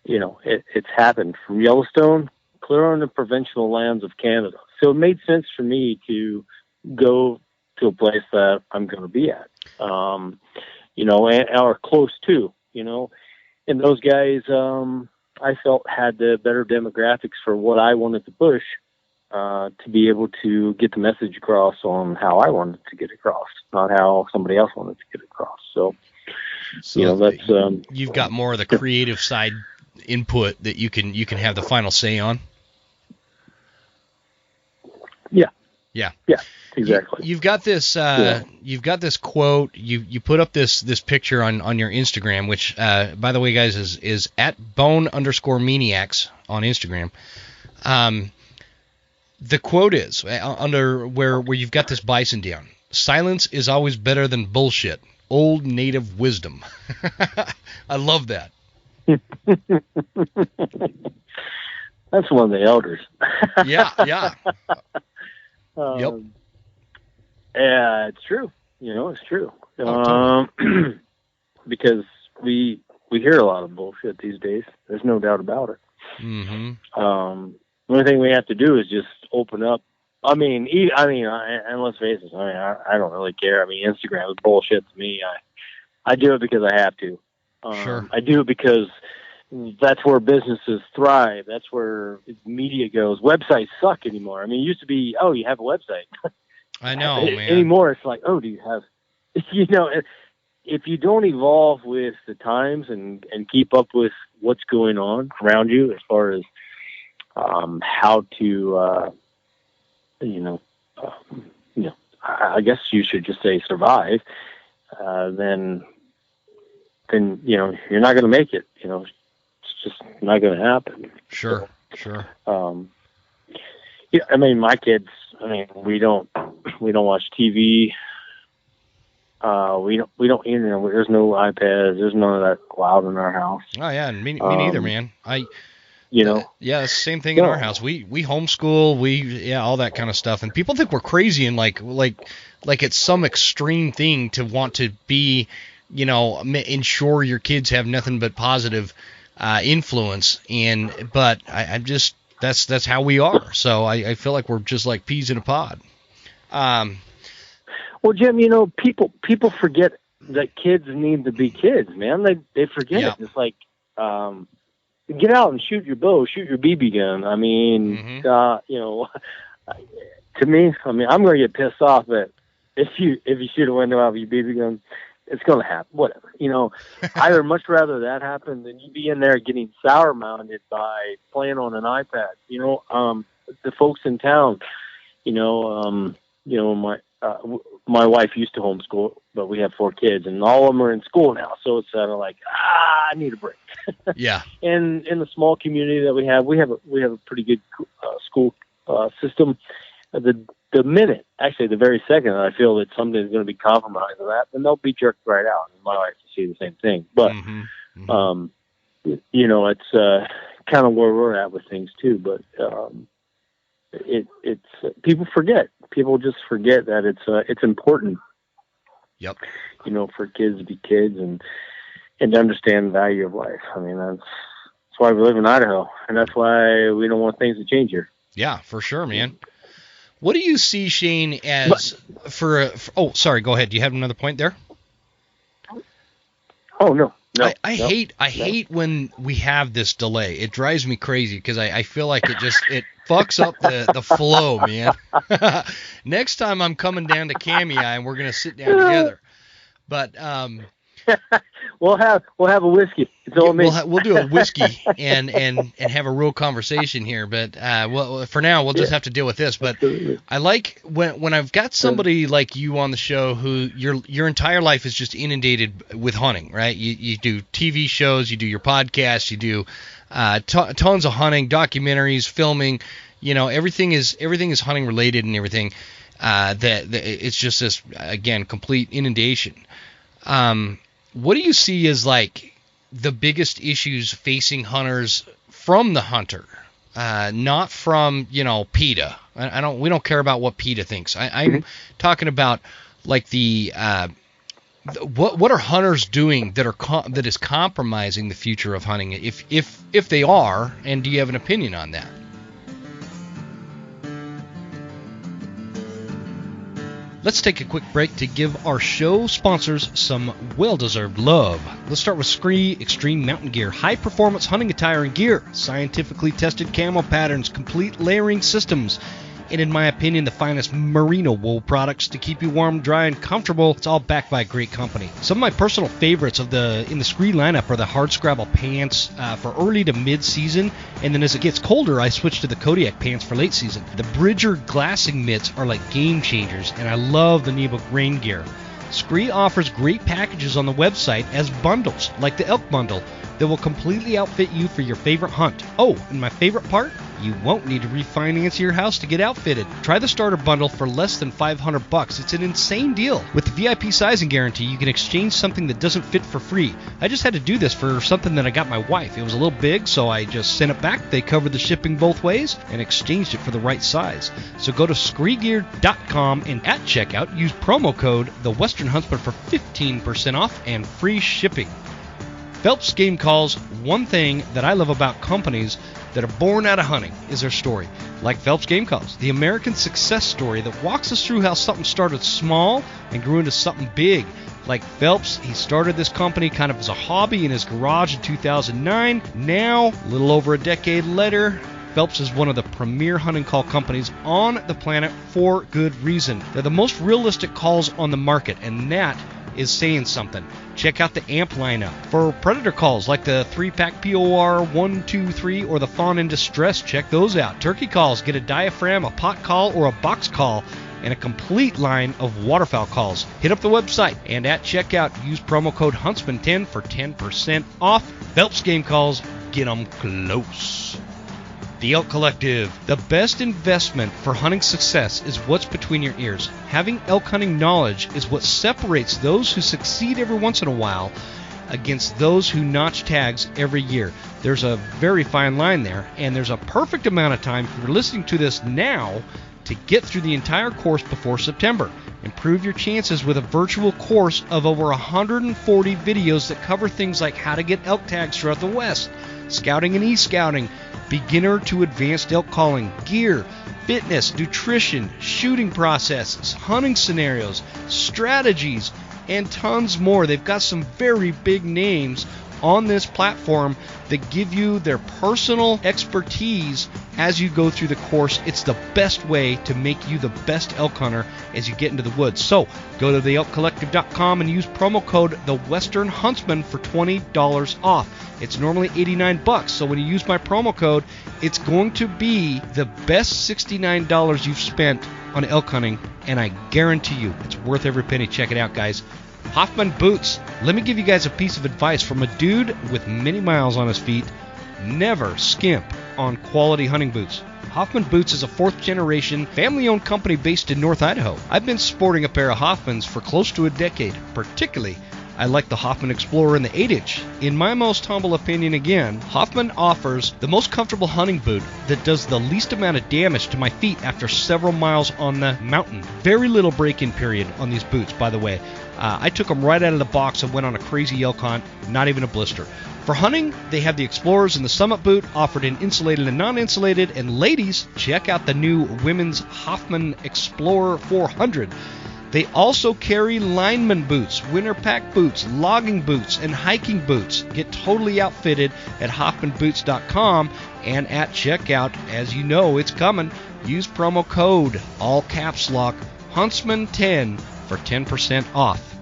B: you know, it's happened from Yellowstone clear on the provincial lands of Canada. So it made sense for me to go to a place that I'm going to be at, you know, or close to, you know, and those guys, I felt had the better demographics for what I wanted to push, to be able to get the message across on how I wanted to get across, not how somebody else wanted to get across. So you know, that's,
A: you've got more of the creative side input that you can have the final say on. Yeah, exactly. You've got this you've got this quote, you put up this picture on your Instagram, which by the way, guys, is at Bone_Maniacs on Instagram. The quote is under where you've got this bison down. Silence is always better than bullshit. Old native wisdom. I love that.
B: That's one of the elders.
A: Yeah. Yep.
B: Yeah, it's true. You know, it's true.
A: Totally.
B: Because we hear a lot of bullshit these days. There's no doubt about it.
A: Mm-hmm.
B: The only thing we have to do is just open up. I mean, and let's face it. I don't really care. I mean, Instagram is bullshit to me. I do it because I have to.
A: Sure.
B: I do it because that's where businesses thrive. That's where media goes. Websites suck anymore. I mean, it used to be, oh, you have a website.
A: I know, man.
B: Anymore, it's like, oh, do you have? You know, if you don't evolve with the times and keep up with what's going on around you, as far as how to I guess you should just say survive, then you know, you're not going to make it. You know, it's just not going to happen.
A: Sure.
B: Yeah, I mean, my kids, I mean, we don't watch TV. We don't, you know, there's no iPads, there's none of that allowed in our house.
A: Oh yeah, and me neither, man.
B: You know,
A: yeah, it's the same thing in our house. We homeschool, all that kind of stuff. And people think we're crazy and like it's some extreme thing to want to be, you know, ensure your kids have nothing but positive influence. But I'm just, that's how we are. So I feel like we're just like peas in a pod.
B: Well, Jim, you know, people forget that kids need to be kids, man. They forget it. It's like, get out and shoot your bow, shoot your BB gun. I mean, you know, to me, I mean, I'm going to get pissed off that if you shoot a window out of your BB gun, it's going to happen. Whatever, you know. I would much rather that happen than you be in there getting sour mounded by playing on an iPad. You know, the folks in town, you know, my wife used to homeschool, but we have 4 kids, and all of them are in school now. So it's kind of like, I need a break.
A: Yeah.
B: And in the small community that we have a pretty good school system. The minute, actually, the very second that I feel that something's going to be compromised on that, then they'll be jerked right out. And my wife will see the same thing. But you know, it's kind of where we're at with things too. But it's people forget. People just forget that it's important.
A: Yep.
B: You know, for kids to be kids and to understand the value of life. I mean, that's why we live in Idaho, and that's why we don't want things to change here.
A: Yeah, for sure, man. What do you see, Shane, as oh, sorry, go ahead. Do you have another point there?
B: Oh, no, No,
A: I hate when we have this delay. It drives me crazy because I feel like it fucks up the flow, man. Next time I'm coming down to Kamei and we're gonna sit down together. But
B: we'll have a whiskey. It's all me.
A: We'll do a whiskey and have a real conversation here. But well, for now we'll just have to deal with this. But absolutely. I like when I've got somebody like you on the show who your entire life is just inundated with hunting, right? You do TV shows, you do your podcasts, you do tons of hunting, documentaries, filming. You know, everything is hunting related and everything. That it's just this, again, complete inundation. What do you see as like the biggest issues facing hunters from the hunter, not from PETA? We don't care about what PETA thinks. I'm talking about like what are hunters doing that is compromising the future of hunting, if they are, and do you have an opinion on that? Let's take a quick break to give our show sponsors some well-deserved love. Let's start with Scree Extreme Mountain Gear. High-performance hunting attire and gear. Scientifically tested camo patterns. Complete layering systems. And in my opinion, the finest merino wool products to keep you warm, dry, and comfortable. It's all backed by a great company. Some of my personal favorites in the Scree lineup are the hard scrabble pants for early to mid-season, and then as it gets colder, I switch to the Kodiak pants for late season. The Bridger glassing mitts are like game changers, and I love the Nebo rain gear. Scree offers great packages on the website as bundles, like the elk bundle, that will completely outfit you for your favorite hunt. Oh, and my favorite part? You won't need to refinance your house to get outfitted. Try the starter bundle for less than $500. It's an insane deal. With the VIP sizing guarantee, you can exchange something that doesn't fit for free. I just had to do this for something that I got my wife. It was a little big, so I just sent it back. They covered the shipping both ways and exchanged it for the right size. So go to screegear.com and at checkout, use promo code The Western Huntsman for 15% off and free shipping. Phelps Game Calls, one thing that I love about companies that are born out of hunting is their story. Like Phelps Game Calls, the American success story that walks us through how something started small and grew into something big. Like Phelps, he started this company kind of as a hobby in his garage in 2009. Now, a little over a decade later, Phelps is one of the premier hunting call companies on the planet for good reason. They're the most realistic calls on the market, and that is saying something. Check out the AMP lineup. For predator calls like the 3-pack POR 123 or the Fawn in Distress, check those out. Turkey calls, get a diaphragm, a pot call, or a box call, and a complete line of waterfowl calls. Hit up the website and at checkout, use promo code Huntsman10 for 10% off. Phelps Game Calls, get them close. The Elk Collective. The best investment for hunting success is what's between your ears. Having elk hunting knowledge is what separates those who succeed every once in a while against those who notch tags every year. There's a very fine line there, and there's a perfect amount of time if you're listening to this now to get through the entire course before September. Improve your chances with a virtual course of over 140 videos that cover things like how to get elk tags throughout the West, scouting and e-scouting, beginner to advanced elk calling, gear, fitness, nutrition, shooting processes, hunting scenarios, strategies, and tons more. They've got some very big names on this platform that give you their personal expertise as you go through the course. It's the best way to make you the best elk hunter as you get into the woods. So go to theelkcollective.com and use promo code The Western Huntsman for $20 off. It's normally $89, so when you use my promo code, it's going to be the best $69 you've spent on elk hunting, and I guarantee you it's worth every penny. Check it out, guys. Hoffman Boots. Let me give you guys a piece of advice from a dude with many miles on his feet. Never skimp on quality hunting boots. Hoffman Boots is a fourth-generation, family-owned company based in North Idaho. I've been sporting a pair of Hoffmans for close to a decade. Particularly, I like the Hoffman Explorer in the 8-inch. In my most humble opinion again, Hoffman offers the most comfortable hunting boot that does the least amount of damage to my feet after several miles on the mountain. Very little break-in period on these boots, by the way. I took them right out of the box and went on a crazy elk hunt, not even a blister. For hunting, they have the Explorers and the Summit boot offered in insulated and non-insulated. And ladies, check out the new women's Hoffman Explorer 400. They also carry lineman boots, winter pack boots, logging boots, and hiking boots. Get totally outfitted at hoffmanboots.com, and at checkout, as you know it's coming, use promo code, all caps lock, Huntsman10 for 10% off.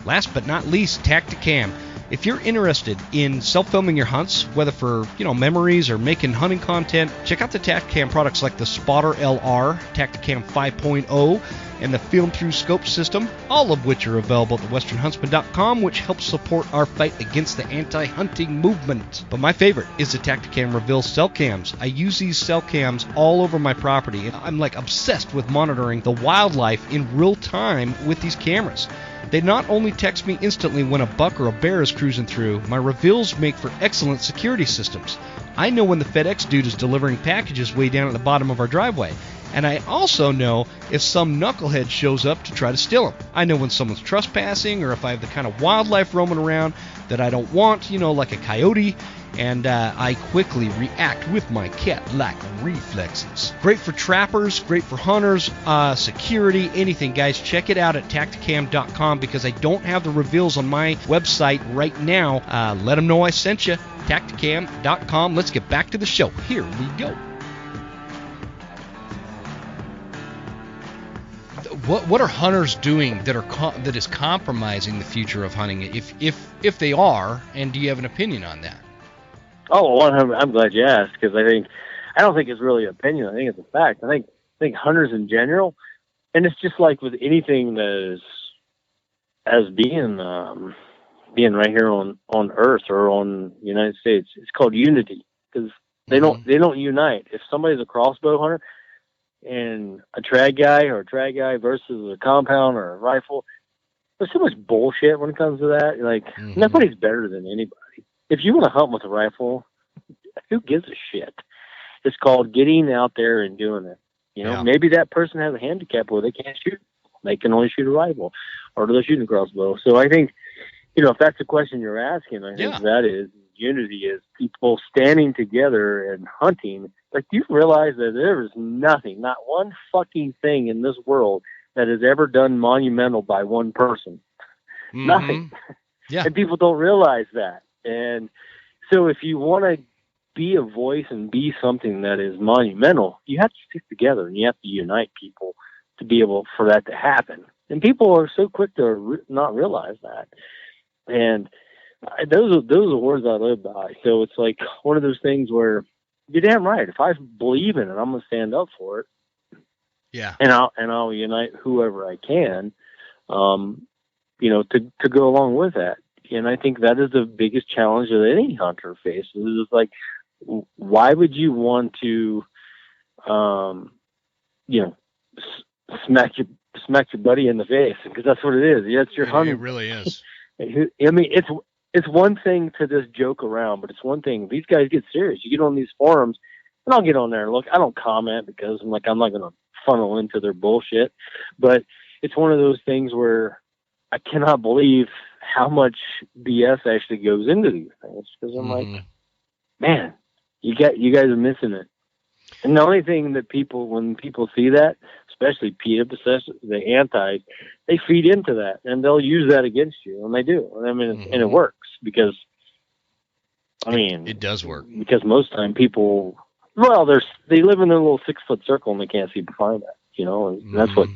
A: Last but not least, Tacticam. If you're interested in self-filming your hunts, whether for memories or making hunting content, check out the Tacticam products like the Spotter LR, Tacticam 5.0, and the Film Through Scope system, all of which are available at thewesternhuntsman.com, which helps support our fight against the anti-hunting movement. But my favorite is the Tacticam Reveal cell cams. I use these cell cams all over my property, and I'm like obsessed with monitoring the wildlife in real time with these cameras. They not only text me instantly when a buck or a bear is cruising through, my reveals make for excellent security systems. I know when the FedEx dude is delivering packages way down at the bottom of our driveway. And I also know if some knucklehead shows up to try to steal them. I know when someone's trespassing or if I have the kind of wildlife roaming around that I don't want, like a coyote, and I quickly react with my cat-like reflexes. Great for trappers, great for hunters, security, anything, guys. Check it out at tacticam.com because I don't have the reveals on my website right now. Let them know I sent you. Tacticam.com. Let's get back to the show. Here we go. What are hunters doing that is compromising the future of hunting, if they are, and do you have an opinion on that?
B: Oh, well, I'm glad you asked, because I don't think it's really an opinion. I think it's a fact. I think hunters in general, and it's just like with anything that is as being right here on Earth or on the United States, it's called unity, because they don't unite. If somebody's a crossbow hunter and a trad guy versus a compound or a rifle, there's so much bullshit when it comes to that. Like, nobody's better than anybody. If you want to hunt with a rifle, who gives a shit? It's called getting out there and doing it. Maybe that person has a handicap where they can't shoot. They can only shoot a rifle, or they'll shoot a crossbow. So I think, if that's the question you're asking, I think that is unity, is people standing together and hunting. Like, do you realize that there is nothing, not one fucking thing in this world that is ever done monumental by one person? Nothing.
A: Yeah.
B: And people don't realize that. And so if you want to be a voice and be something that is monumental, you have to stick together and you have to unite people to be able for that to happen. And people are so quick to not realize that. And those are the words I live by. So it's like one of those things where you're damn right. If I believe in it, I'm going to stand up for it.
A: Yeah.
B: And I'll unite whoever I can, to go along with that. And I think that is the biggest challenge that any hunter faces. Is like, why would you want to, smack your buddy in the face? Because that's what it is. Yeah, it's your hunting.
A: It really is.
B: I mean, it's one thing to just joke around, but it's one thing. These guys get serious. You get on these forums, and I'll get on there and look. I don't comment because I'm not going to funnel into their bullshit. But it's one of those things where I cannot believe how much BS actually goes into these things, because I'm like, man, you guys are missing it. And the only thing that when people see that, especially the antis, they feed into that and they'll use that against you, and they do. I mean, and it works because,
A: it does work,
B: because most time people, they live in their little 6-foot circle and they can't see behind that, and that's what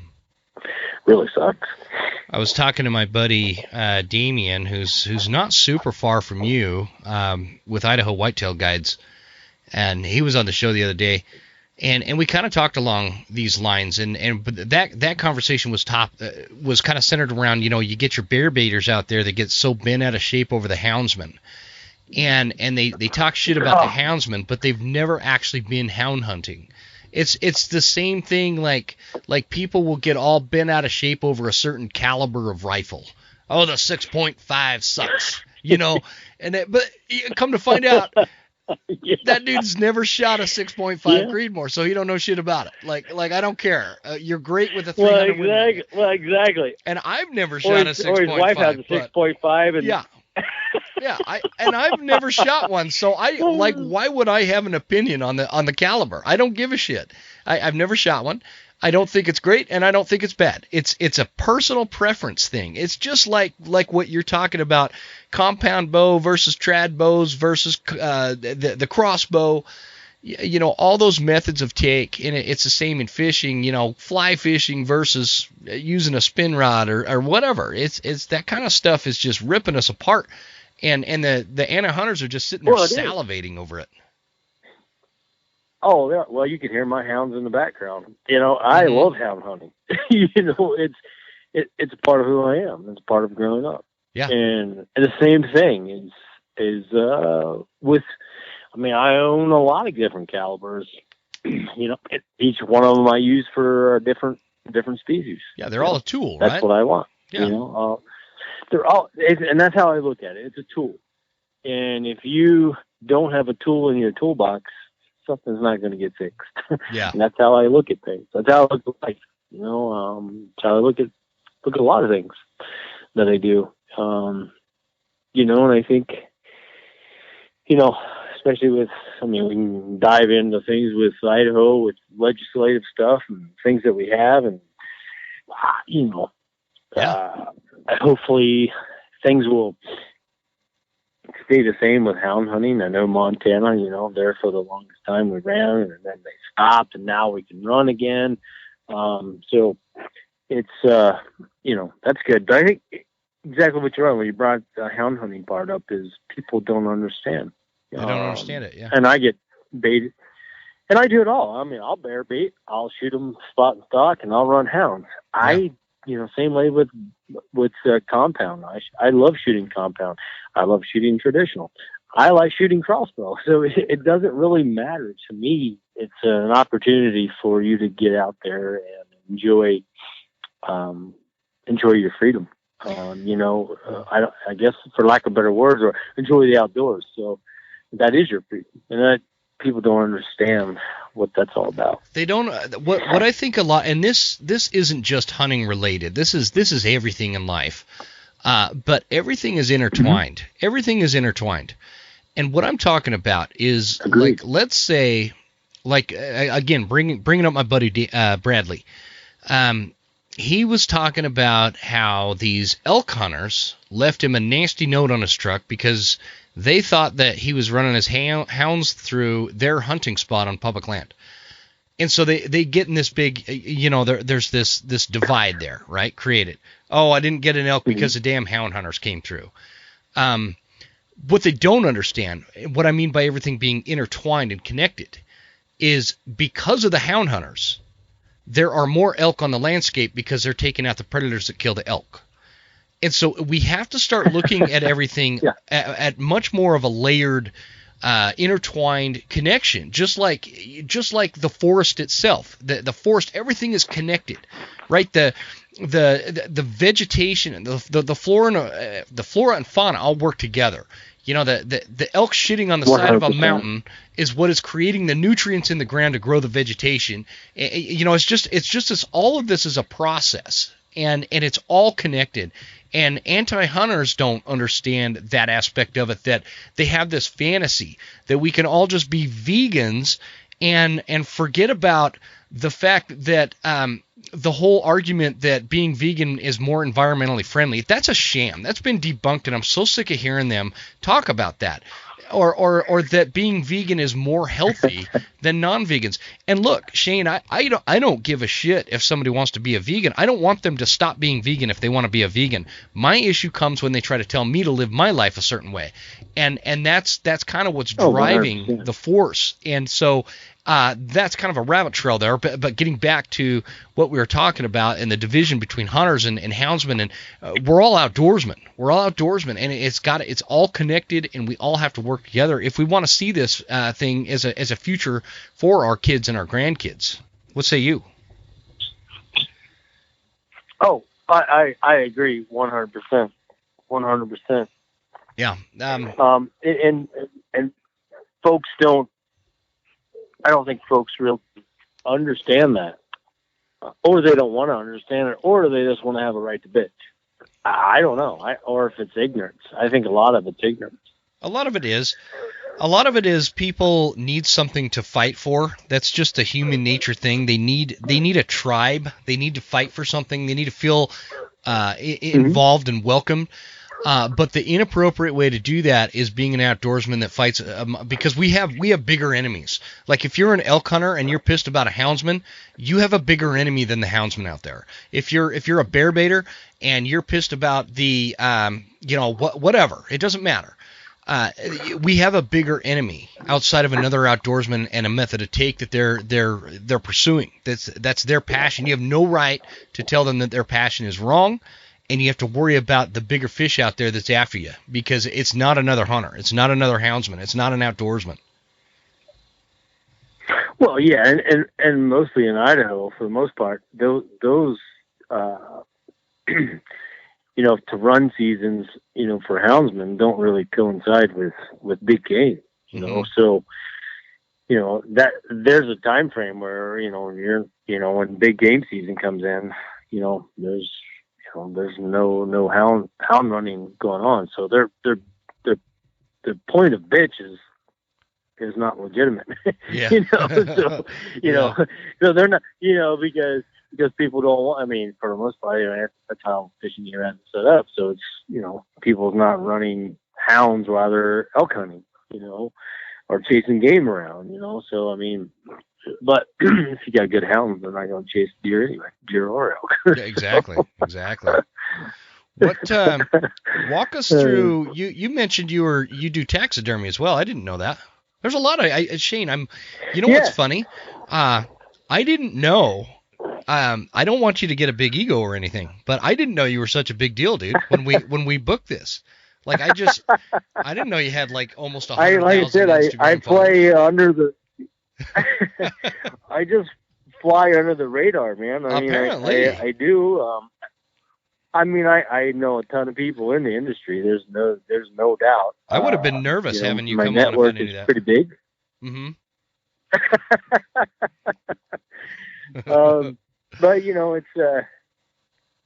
B: really sucks.
A: I was talking to my buddy Damien, who's not super far from you, with Idaho Whitetail Guides, and he was on the show the other day, and we kind of talked along these lines, but that conversation was kind of centered around, you get your bear baiters out there that get so bent out of shape over the houndsman, and they talk shit about the houndsman, but they've never actually been hound hunting. It's the same thing, like people will get all bent out of shape over a certain caliber of rifle. Oh, the 6.5 sucks, but come to find out, that dude's never shot a 6.5 Creedmoor, so he don't know shit about it. Like I don't care. You're great with a 300.
B: Well, exactly.
A: And I've never shot a 6.5. Or his
B: wife has a 6.5, and
A: yeah, I've never shot one, so why would I have an opinion on the caliber? I don't give a shit. I've never shot one. I don't think it's great, and I don't think it's bad. It's a personal preference thing. It's just like what you're talking about, compound bow versus trad bows versus the crossbow. All those methods of take, and it's the same in fishing. Fly fishing versus using a spin rod or whatever. It's that kind of stuff is just ripping us apart, and the anti-hunters are just sitting there salivating over it.
B: Oh, yeah. Well, you can hear my hounds in the background. I love hound hunting. It's a part of who I am. It's part of growing up.
A: Yeah.
B: And the same thing is with. I mean, I own a lot of different calibers. Each one of them I use for a different species.
A: Yeah, they're all a tool, right?
B: That's what I want.
A: Yeah.
B: They're all, and that's how I look at it. It's a tool. And if you don't have a tool in your toolbox, something's not going to get fixed.
A: Yeah.
B: And that's how I look at things. That's how I look at life. That's how I look at a lot of things that I do. And I think, especially with, we can dive into things with Idaho, with legislative stuff and things that we have. And, hopefully things will stay the same with hound hunting. I know Montana, there for the longest time we ran and then they stopped and now we can run again. So it's, that's good. But I think exactly what you're on when you brought the hound hunting part up is people don't understand.
A: They don't understand it, yeah.
B: And I get baited. And I do it all. I'll bear bait. I'll shoot them spot and stock, and I'll run hounds. Yeah. Same way with compound. I love shooting compound. I love shooting traditional. I like shooting crossbow. So it doesn't really matter to me. It's an opportunity for you to get out there and enjoy your freedom. I guess for lack of better words, or enjoy the outdoors. So that is your freedom, and that people don't understand what that's all about.
A: They don't. What I think a lot, and this isn't just hunting related. This is everything in life, but everything is intertwined. Mm-hmm. Everything is intertwined, and what I'm talking about is
B: Agreed.
A: Let's say, again, bringing up my buddy Bradley. He was talking about how these elk hunters left him a nasty note on his truck because they thought that he was running his hounds through their hunting spot on public land. And so they get in this big, there's this divide there, right, created. Oh, I didn't get an elk because the damn hound hunters came through. What they don't understand, what I mean by everything being intertwined and connected, is because of the hound hunters, there are more elk on the landscape because they're taking out the predators that kill the elk. And so we have to start looking at everything at much more of a layered, intertwined connection, just like the forest itself. The forest, everything is connected, right? The vegetation and the flora and fauna all work together. The elk shitting on the 100%. Side of a mountain is what is creating the nutrients in the ground to grow the vegetation. It's just all of this is a process, and it's all connected. And anti-hunters don't understand that aspect of it, that they have this fantasy that we can all just be vegans and forget about the fact that the whole argument that being vegan is more environmentally friendly. That's a sham. That's been debunked, and I'm so sick of hearing them talk about that. Or that being vegan is more healthy than non-vegans. And look, Shane, I don't give a shit if somebody wants to be a vegan. I don't want them to stop being vegan if they want to be a vegan. My issue comes when they try to tell me to live my life a certain way. And that's kind of what's driving the force. And so that's kind of a rabbit trail there, but getting back to what we were talking about and the division between hunters and houndsmen, and we're all outdoorsmen. We're all outdoorsmen, and it's all connected, and we all have to work together if we want to see this thing as a future for our kids and our grandkids. What say you?
B: Oh, I agree 100%. 100%.
A: Yeah.
B: And folks don't. I don't think folks really understand that, or they don't want to understand it, or they just want to have a right to bitch. I don't know, or if it's ignorance. I think a lot of it's ignorance.
A: A lot of it is. A lot of it is people need something to fight for. That's just a human nature thing. They need a tribe. They need to fight for something. They need to feel involved and welcomed. But the inappropriate way to do that is being an outdoorsman that fights, because we have bigger enemies. Like if you're an elk hunter and you're pissed about a houndsman, you have a bigger enemy than the houndsman out there. If you're a bear baiter and you're pissed about the whatever, it doesn't matter. We have a bigger enemy outside of another outdoorsman and a method of take that they're pursuing. That's their passion. You have no right to tell them that their passion is wrong. And you have to worry about the bigger fish out there that's after you, because it's not another hunter. It's not another houndsman. It's not an outdoorsman.
B: Well, yeah, and mostly in Idaho, for the most part, those to run seasons, for houndsmen don't really coincide with big game, So, that there's a time frame where, when big game season comes in, there's no hound running going on. So the point of bitch is not legitimate.
A: Yeah.
B: So they're not, because people don't want, for the most part, that's how fishing here has set up. So it's, people's not running hounds while they're elk hunting, or chasing game around, so, but if you got good hounds, they're not going to chase deer anyway, deer or elk.
A: Exactly. What? Walk us through. You mentioned you do taxidermy as well. I didn't know that. There's a lot of Shane. What's funny? I didn't know. I don't want you to get a big ego or anything, but I didn't know you were such a big deal, dude. When we booked this. Like I didn't know you had like almost 100,000
B: Like I said, I play under the. I just fly under the radar, man.
A: Apparently.
B: I do. I know a ton of people in the industry. There's no doubt.
A: I would have been nervous having you come on.
B: My network
A: is
B: pretty big.
A: Mm-hmm.
B: But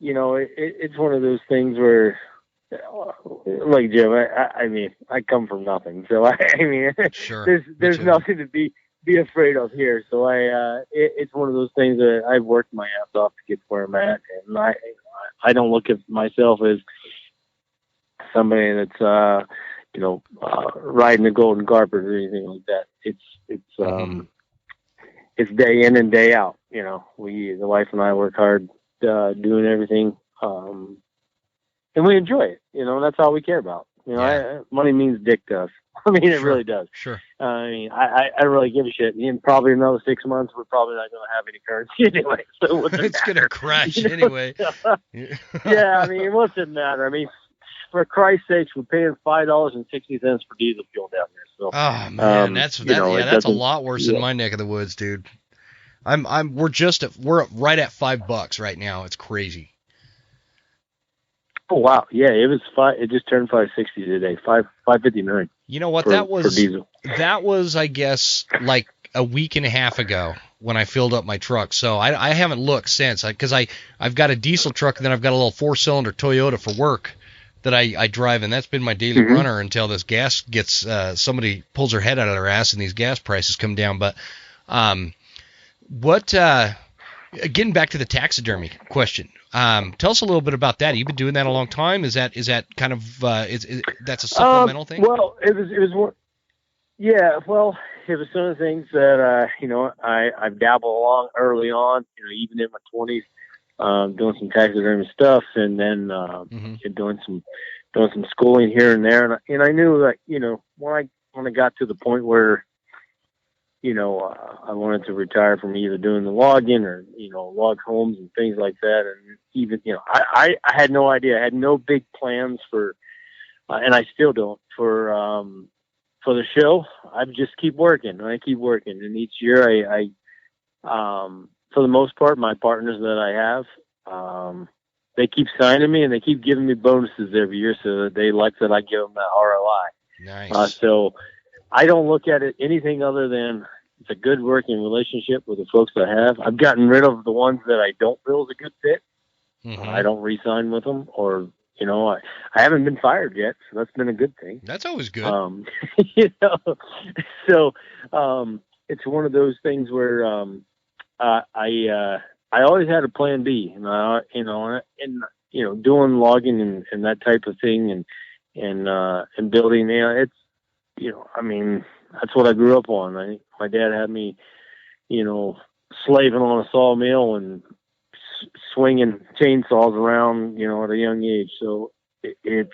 B: it's one of those things where, like Jim, I come from nothing, so
A: sure.
B: there's nothing to be afraid of here. So it's one of those things that I've worked my ass off to get to where I'm at, and I don't look at myself as somebody that's riding the golden carpet or anything like that. It's day in and day out. The wife and I work hard doing everything, and we enjoy it. That's all we care about. Money means dick to us. It really does.
A: Sure.
B: I don't really give a shit. In probably another 6 months, we're probably not going to have any currency anyway. So
A: it's going to crash anyway.
B: Yeah, what's it matter? For Christ's sakes, we're paying $5.60 for diesel fuel down there. So,
A: oh man, that's a lot worse in my neck of the woods, dude. We're right at $5 right now. It's crazy.
B: Oh wow, yeah, it was it just turned 560 today, 559.
A: You know what?
B: For diesel.
A: That was, I guess, like a week and a half ago when I filled up my truck. So I haven't looked since, because I've got a diesel truck and then I've got a little 4-cylinder Toyota for work that I drive, and that's been my daily runner until this gas gets somebody pulls their head out of their ass and these gas prices come down. But getting back to the taxidermy question. Tell us a little bit about that. You've been doing that a long time. Is that kind of that's a supplemental thing?
B: Well, it was one. Yeah, well, it was some of the things that I've dabbled along early on. Even in my 20s, doing some taxidermy stuff, and then doing some schooling here and there. And I knew that when I got to the point where I wanted to retire from either doing the logging or, log homes and things like that. And even, I had no idea. I had no big plans for, and I still don't, for the show. I just keep working and I keep working. And each year I for the most part, my partners that I have, they keep signing me and they keep giving me bonuses every year. So that they like that I give them that ROI.
A: Nice.
B: So I don't look at it anything other than it's a good working relationship with the folks I have. I've gotten rid of the ones that I don't feel is a good fit. I don't re-sign with them, or I haven't been fired yet, so that's been a good thing.
A: That's always good.
B: You know, so it's one of those things where I always had a plan B, and doing logging and that type of thing, and building. That's what I grew up on. My dad had me, slaving on a sawmill and swinging chainsaws around, at a young age. So it's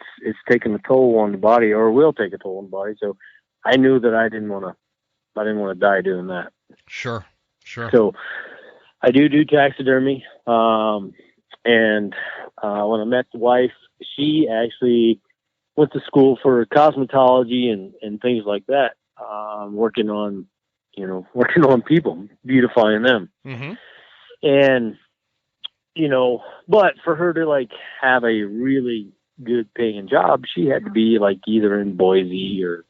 B: taken a toll on the body, or will take a toll on the body. So I knew that I didn't want to die doing that.
A: Sure.
B: So I do taxidermy. And when I met the wife, she actually went to school for cosmetology and things like that. Working on people, beautifying them.
A: Mm-hmm.
B: And, but for her to have a really good paying job, she had to be either in Boise or,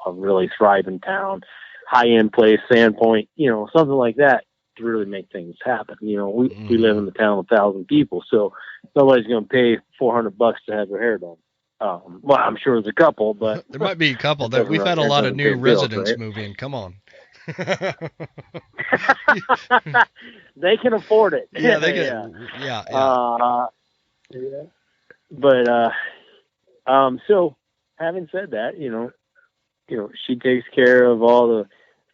B: a really thriving town, high end place, Sandpoint, something like that to really make things happen. We live in the town of 1,000 people, so nobody's going to pay $400 to have their hair done. Well, I'm sure there's a couple, but
A: there might be a couple. We've had a lot of new residents move in. Come on.
B: They can afford it.
A: Yeah, they can.
B: Yeah. But so having said that, she takes care of all the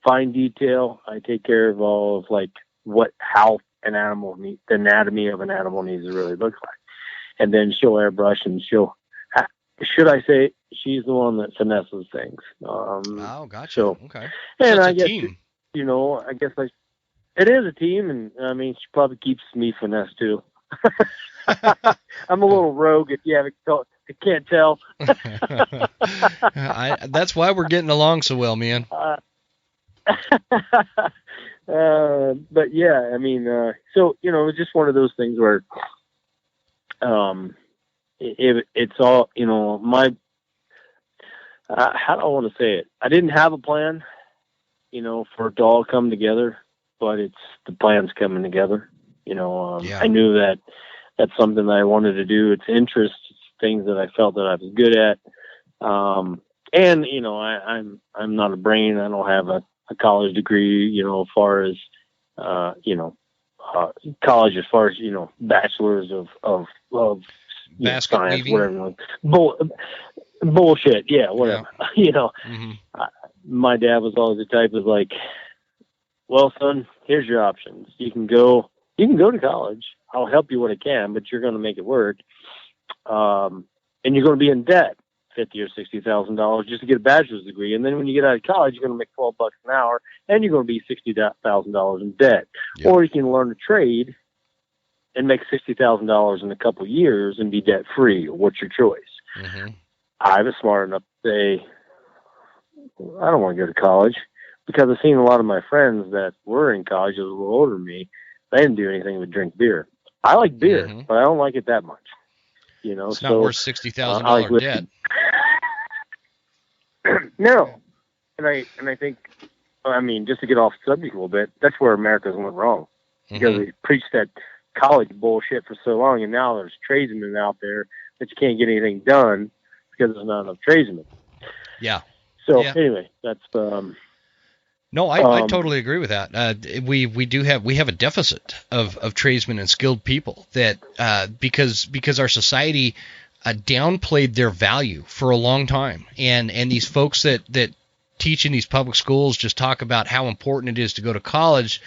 B: fine detail. I take care of all of how an animal the anatomy of an animal needs to really look like, and then she'll airbrush and should I say, she's the one that finesses things.
A: Oh, gotcha.
B: So,
A: okay.
B: And
A: so
B: I guess,
A: team.
B: It is a team, and she probably keeps me finessed too. I'm a little rogue if you can't tell.
A: That's why we're getting along so well, man.
B: But yeah, so it's just one of those things where, it's all, how do I want to say it? I didn't have a plan, for it to all come together, but the plan's coming together. I knew that that's something that I wanted to do. It's interests, it's things that I felt that I was good at. And, I'm not a brain. I don't have a college degree, as far as, college, as far as, bachelor's of
A: basket
B: science,
A: weaving.
B: whatever. Bullshit. Yeah, whatever. Yeah.
A: Mm-hmm.
B: My dad was always the type of well, son, here's your options. You can go to college. I'll help you when I can, but you're going to make it work. And you're going to be in debt, $50,000 or $60,000 just to get a bachelor's degree. And then when you get out of college, you're going to make $12 an hour, and you're going to be $60,000 in debt. Yep. Or you can learn a trade and make $60,000 in a couple of years and be debt free. What's your choice?
A: Mm-hmm.
B: I was smart enough to say, I don't want to go to college, because I've seen a lot of my friends that were in college, a little older than me, they didn't do anything but drink beer. I like beer, but I don't like it that much.
A: It's not worth $60,000 debt.
B: No. And I think, just to get off subject a little bit, that's where America's went wrong. Because we preached that college bullshit for so long, and now there's tradesmen out there that you can't get anything done because there's not enough tradesmen.
A: Yeah.
B: So anyway, that's
A: no, I totally agree with that. We have a deficit of tradesmen and skilled people that because our society downplayed their value for a long time, and these folks that teach in these public schools just talk about how important it is to go to college,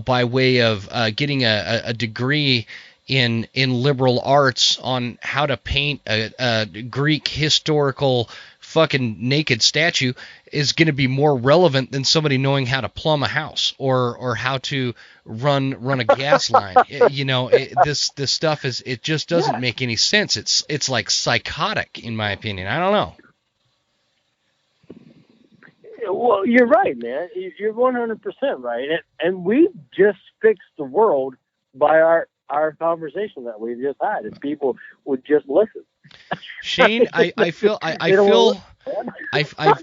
A: by way of getting a degree in liberal arts on how to paint a Greek historical fucking naked statue is going to be more relevant than somebody knowing how to plumb a house or how to run a gas line. This stuff it just doesn't make any sense. It's like psychotic, in my opinion. I don't know.
B: Well, you're right, man. You're 100% right. And we just fixed the world by our conversation that we just had. If people would just listen.
A: Shane, I feel I've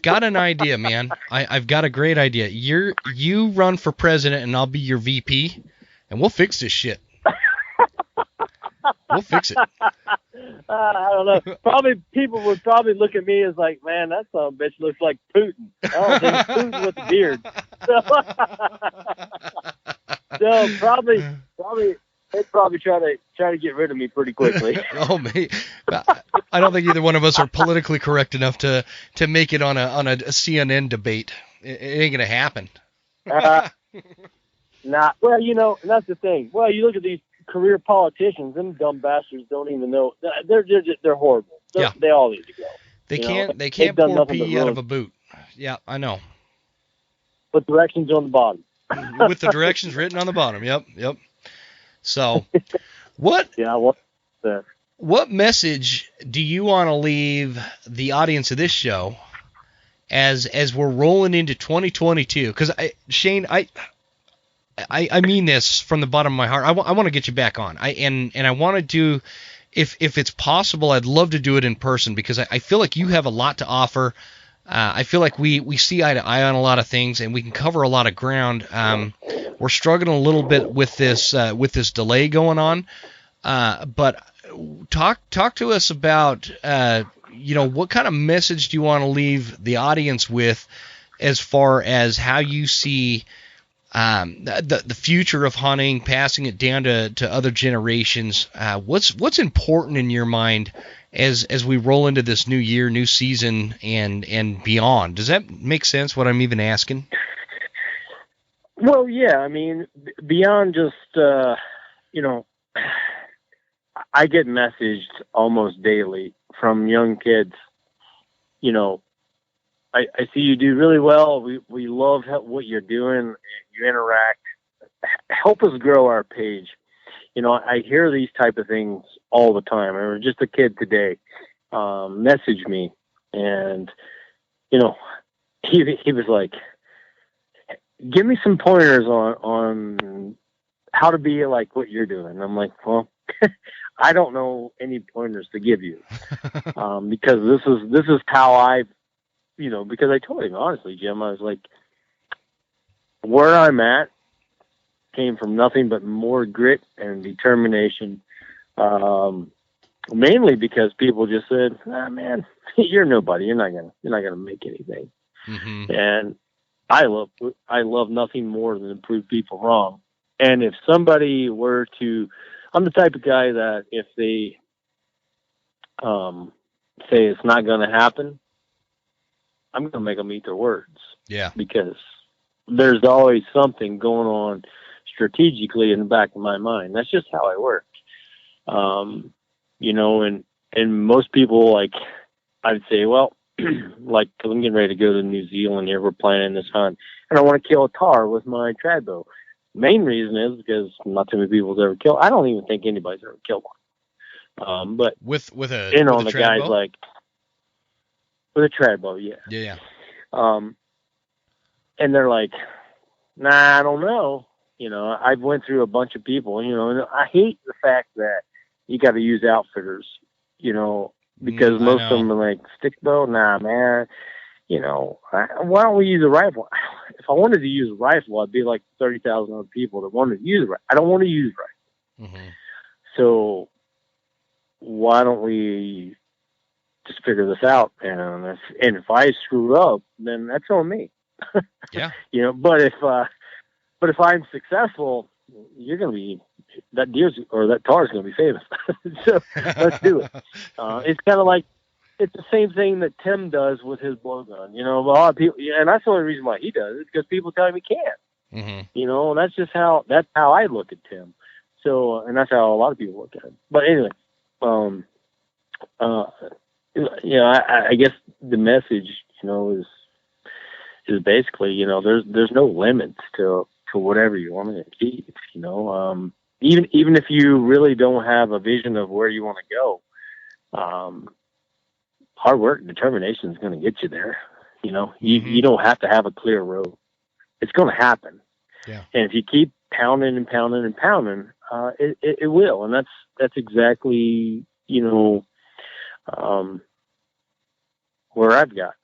A: got an idea, man. I've got a great idea. You run for president, and I'll be your VP, and we'll fix this shit. We'll fix it.
B: I don't know. Probably people would probably look at me as like, man, that son of a bitch looks like Putin. I don't think it's Putin with the beard. So, so probably they'd probably try to get rid of me pretty quickly.
A: Oh, man. I don't think either one of us are politically correct enough to make it on a CNN debate. It ain't gonna happen.
B: Nah. Well, you know, and that's the thing. Well, you look at these career politicians, them dumb bastards don't even know. They're horrible. They all need to go.
A: They can't pour pee out of a boot. Yeah, I know.
B: With directions on the bottom.
A: With the directions written on the bottom. Yep. So, what?
B: Yeah.
A: What message do you want to leave the audience of this show as we're rolling into 2022? Because Shane, I mean this from the bottom of my heart. I want to get you back on. I want to do, if it's possible, I'd love to do it in person, because I feel like you have a lot to offer. I feel like we see eye to eye on a lot of things, and we can cover a lot of ground. We're struggling a little bit with this delay going on, but talk to us about what kind of message do you want to leave the audience with, as far as how you see the future of hunting, passing it down to other generations. What's important in your mind as we roll into this new year, new season, and beyond? Does that make sense, what I'm even asking?
B: Well, yeah. I mean, beyond just, I get messaged almost daily from young kids. You know, I see you do really well. We love what you're doing. You interact. Help us grow our page. You know, I hear these type of things all the time. I remember just a kid today messaged me, and he was like, "Give me some pointers on how to be like what you're doing." And I'm like, "Well, I don't know any pointers to give you, because this is how I." Because I told him, honestly, Jim, I was like, where I'm at came from nothing but more grit and determination. Mainly because people just said, man, you're nobody. You're not gonna make anything.
A: Mm-hmm.
B: And I love nothing more than to prove people wrong. And if somebody were to, I'm the type of guy that if they say it's not going to happen, I'm going to make them eat their words.
A: Yeah. Because
B: there's always something going on strategically in the back of my mind. That's just how I work. And most people, like, I'd say, well, like, 'cause I'm getting ready to go to New Zealand here. We're planning this hunt, and I want to kill a tar with my trad bow. Main reason is because not too many people's ever killed. I don't even think anybody's ever killed one. But
A: with a
B: the guys bow? Like with a trad bow, yeah.
A: Yeah.
B: And they're like, nah, I don't know. I've went through a bunch of people, and I hate the fact that you got to use outfitters, because most of them are like, stick bow? Nah, man. Why don't we use a rifle? If I wanted to use a rifle, I'd be like 30,000 other people that wanted to use a rifle. I don't want to use a rifle. Mm-hmm. So why don't we just figure this out? And if I screw up, then that's on me.
A: Yeah.
B: But if I'm successful, you're going to be, that deer's or that tar is going to be famous. So let's do it. It's kind of like, it's the same thing that Tim does with his blowgun. A lot of people, and that's the only reason why he does it, because people tell him he can't. Mm-hmm. And that's how I look at Tim. So, and that's how a lot of people look at him. But anyway, I guess the message, is basically, there's no limits to whatever you want to achieve. Even if you really don't have a vision of where you want to go, hard work and determination is going to get you there. You don't have to have a clear road. It's going to happen.
A: Yeah. And
B: if you keep pounding and pounding and pounding, it will. And that's exactly, where I've got,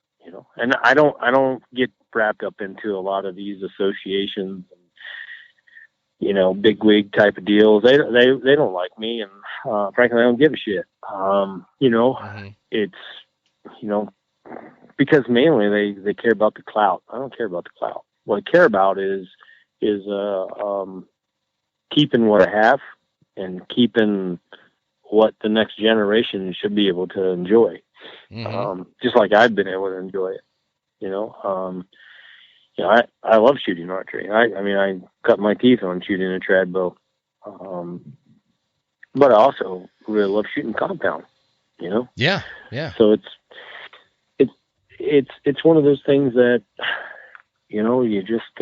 B: and I don't get wrapped up into a lot of these associations bigwig type of deals. They don't like me, and frankly, I don't give a shit. It's because mainly they care about the clout. I don't care about the clout. What I care about is keeping what I have and keeping what the next generation should be able to enjoy. Just like I've been able to enjoy it. I love shooting archery. I cut my teeth on shooting a trad bow. But I also really love shooting compound,
A: Yeah.
B: So it's one of those things that, you just,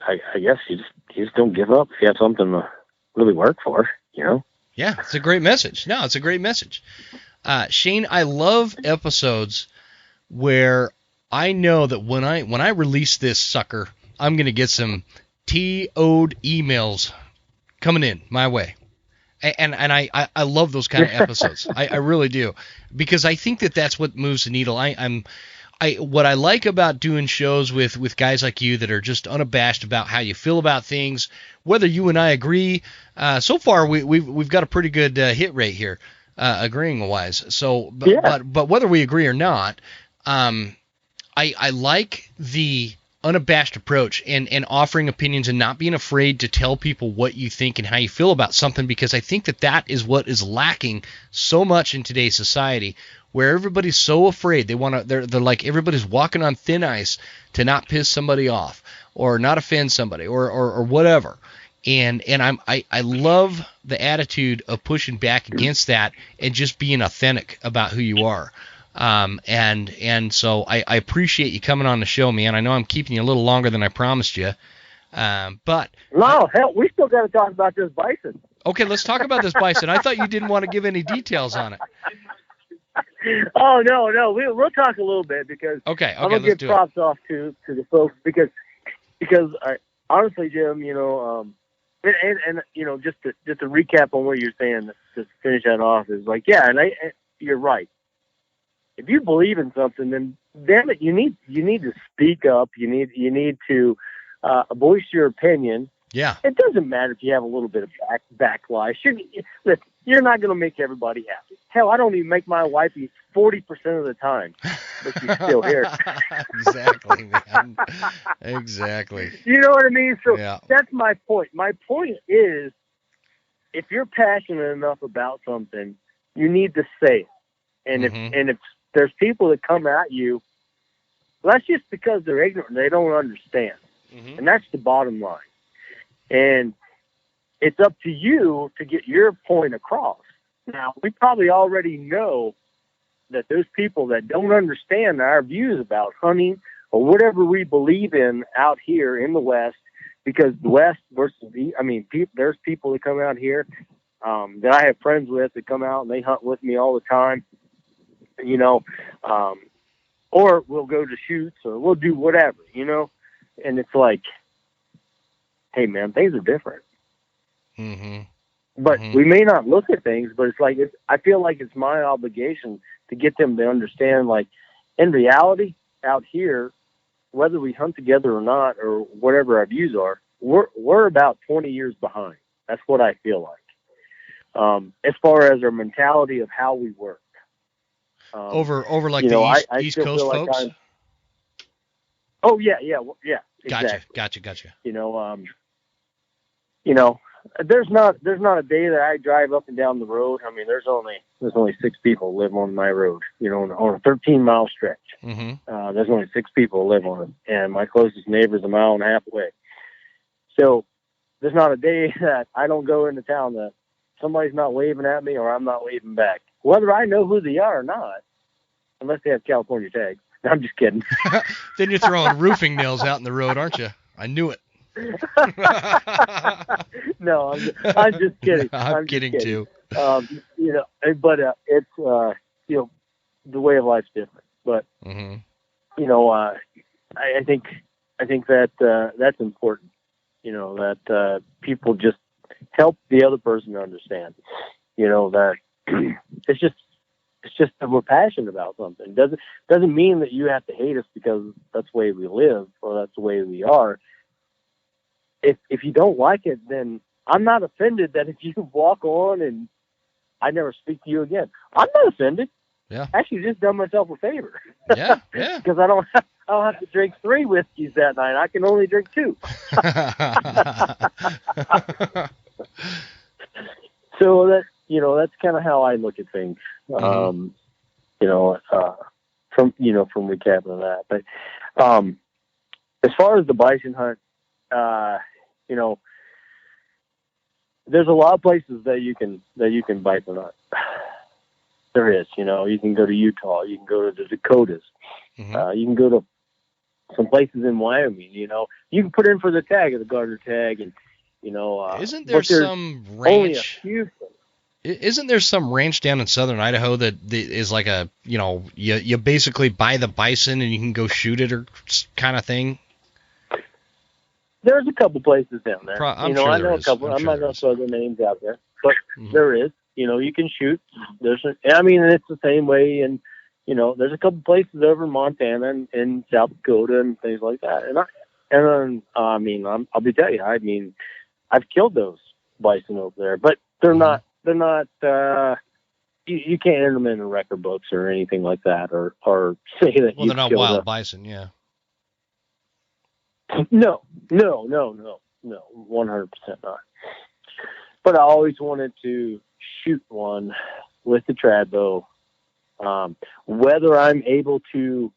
B: I guess you just don't give up if you have something to really work for,
A: Yeah, it's a great message. No, it's a great message. Shane, I love episodes where I know that when I release this sucker, I'm going to get some TO'd emails coming in my way. And I love those kind of episodes. I really do, because I think that's what moves the needle. What I like about doing shows with guys like you that are just unabashed about how you feel about things, whether you and I agree. So far we've got a pretty good hit rate here, agreeing wise. So, but whether we agree or not, I like the unabashed approach and offering opinions and not being afraid to tell people what you think and how you feel about something, because I think that is what is lacking so much in today's society, where everybody's so afraid. They're like everybody's walking on thin ice to not piss somebody off or not offend somebody or whatever. And I love the attitude of pushing back against that and just being authentic about who you are. And so I appreciate you coming on the show, man. I know I'm keeping you a little longer than I promised you. But
B: no, hell, we still got to talk about this bison.
A: Okay, let's talk about this bison. I thought you didn't want to give any details on it.
B: Oh, no, we'll talk a little bit, because
A: okay,
B: I'm gonna give props off to the folks, because honestly, Jim, and just to recap on what you're saying, to finish that off, is like, yeah, and you're right. If you believe in something, then damn it, you need to speak up. You need to voice your opinion.
A: Yeah.
B: It doesn't matter if you have a little bit of backlash. You're not going to make everybody happy. Hell, I don't even make my wife eat 40% of the time, but she's still here.
A: Exactly, man. Exactly.
B: You know what I mean? So
A: yeah.
B: That's my point. My point is, if you're passionate enough about something, you need to say it. And if there's people that come at you, well, that's just because they're ignorant. They don't understand. And that's the bottom line. And it's up to you to get your point across. Now, we probably already know that those people that don't understand our views about hunting or whatever we believe in out here in the West, because the West versus there's people that come out here that I have friends with that come out and they hunt with me all the time, or we'll go to shoots or we'll do whatever, and it's like, hey man, things are different. But we may not look at things, but it's like, I feel like it's my obligation to get them to understand, like, in reality out here, whether we hunt together or not, or whatever our views are, we're about 20 years behind. That's what I feel like. As far as our mentality of how we work.
A: Over like the East Coast folks?
B: Like oh yeah. Exactly.
A: Gotcha.
B: There's not a day that I drive up and down the road. I mean, there's only 6 people live on my road, on a 13-mile stretch. There's only 6 people live on it, and my closest neighbor is 1.5 miles away. So there's not a day that I don't go into town that somebody's not waving at me or I'm not waving back, whether I know who they are or not, unless they have California tags. I'm just kidding.
A: Then you're throwing roofing nails out in the road, aren't you? I knew it.
B: No, I'm just kidding.
A: I'm kidding too.
B: But it's the way of life's different. But I think that that's important. That people just help the other person to understand. That it's just It's just that we're passionate about something. Doesn't mean that you have to hate us because that's the way we live or that's the way we are. If you don't like it, then I'm not offended that if you walk on and I never speak to you again. I'm not offended.
A: Yeah.
B: Actually, just done myself a favor.
A: Yeah. Yeah.
B: Because I don't have to drink 3 whiskeys that night. I can only drink 2. So that's kind of how I look at things.
A: Mm-hmm.
B: From recapping that. But as far as the bison hunt, there's a lot of places that you can bison hunt. There is, you can go to Utah, you can go to the Dakotas,
A: Mm-hmm.
B: you can go to some places in Wyoming. You can put in for the tag of the garter tag, and
A: Isn't there some ranch? Isn't there some ranch down in southern Idaho that is like a you basically buy the bison and you can go shoot it or kind of thing?
B: There's a couple places down there.
A: I'm sure
B: I know
A: there
B: a
A: is.
B: couple. I'm not going to throw the names out there, but
A: Mm-hmm.
B: there is. You can shoot. It's the same way, and there's a couple places over in Montana and in South Dakota and things like that. I'll be telling you, I've killed those bison over there, but they're not. They're not. You can't enter them in the record books or anything like that, or say that.
A: Well, they're not wild bison, yeah.
B: No, 100% not. But I always wanted to shoot one with the trad bow. Whether I'm able to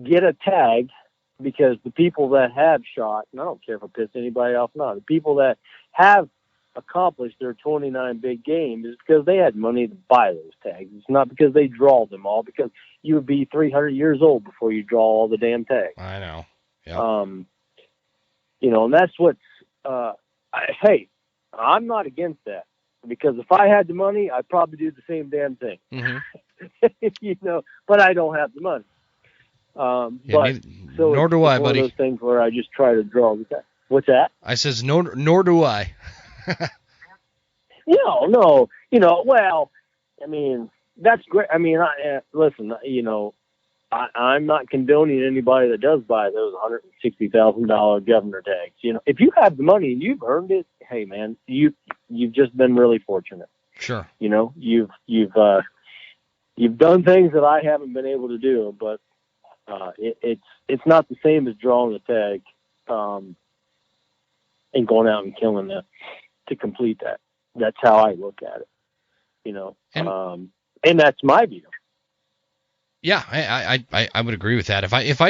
B: get a tag, because the people that have shot, and I don't care if I piss anybody off or not, the people that have accomplished their 29 big game is because they had money to buy those tags. It's not because they draw them all, because you would be 300 years old before you draw all the damn tags.
A: I know. Yep.
B: And that's what, hey, I'm not against that, because if I had the money, I'd probably do the same damn thing.
A: Mm-hmm.
B: But I don't have the money.
A: Nor do I, buddy.
B: It's one of those things where I just try to draw the tag. What's that?
A: I says nor do I.
B: No. Well, that's great. Listen, I'm not condoning anybody that does buy those $160,000 governor tags. If you have the money and you've earned it, hey man, you've just been really fortunate.
A: Sure.
B: You've done things that I haven't been able to do, but it's not the same as drawing the tag and going out and killing it to complete that. That's how I look at it. And that's my view.
A: Yeah, I would agree with that. If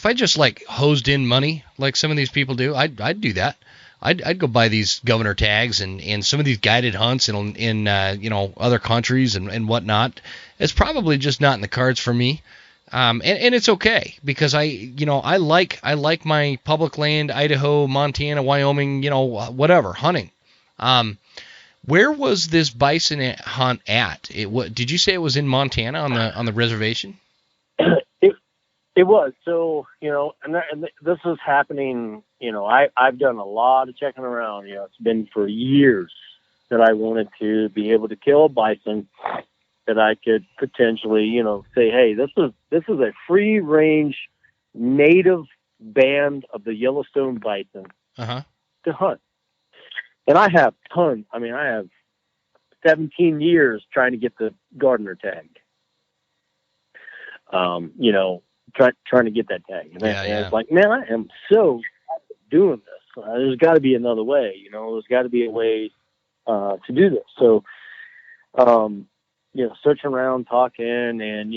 A: I just like hosed in money like some of these people do, I'd do that. I'd go buy these governor tags and some of these guided hunts in other countries and whatnot. It's probably just not in the cards for me. And it's okay, because I like my public land, Idaho, Montana, Wyoming, whatever, hunting. Where was this bison hunt at? Did you say it was in Montana on the reservation?
B: It was. So, and this is happening, I've done a lot of checking around. It's been for years that I wanted to be able to kill a bison that I could potentially, say, hey, this is a free range native band of the Yellowstone bison to hunt. And I have tons. I have 17 years trying to get the gardener tag. Trying to get that tag. And I was like, man, I am so doing this. There's got to be another way. There's got to be a way to do this. So, searching around, talking, and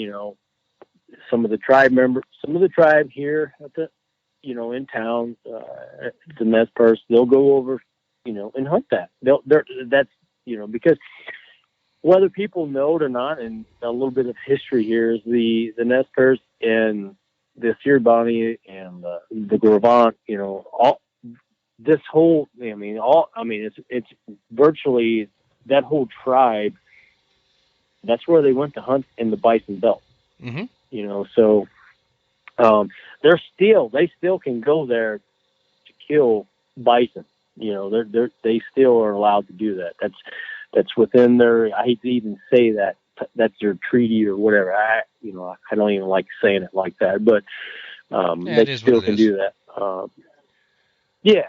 B: some of the tribe here at the, in town, the Nez Perce, they'll go over, and hunt that. That's because whether people know it or not, and a little bit of history here is the Nez Perce and the Siribani and the Gravant, all this whole, it's virtually that whole tribe. That's where they went to hunt in the bison belt.
A: Mm-hmm.
B: So they still can go there to kill bison. They still are allowed to do that. that's within their, I hate to even say that, that's their treaty or whatever. I don't even like saying it like that, but they still can do that. Yeah,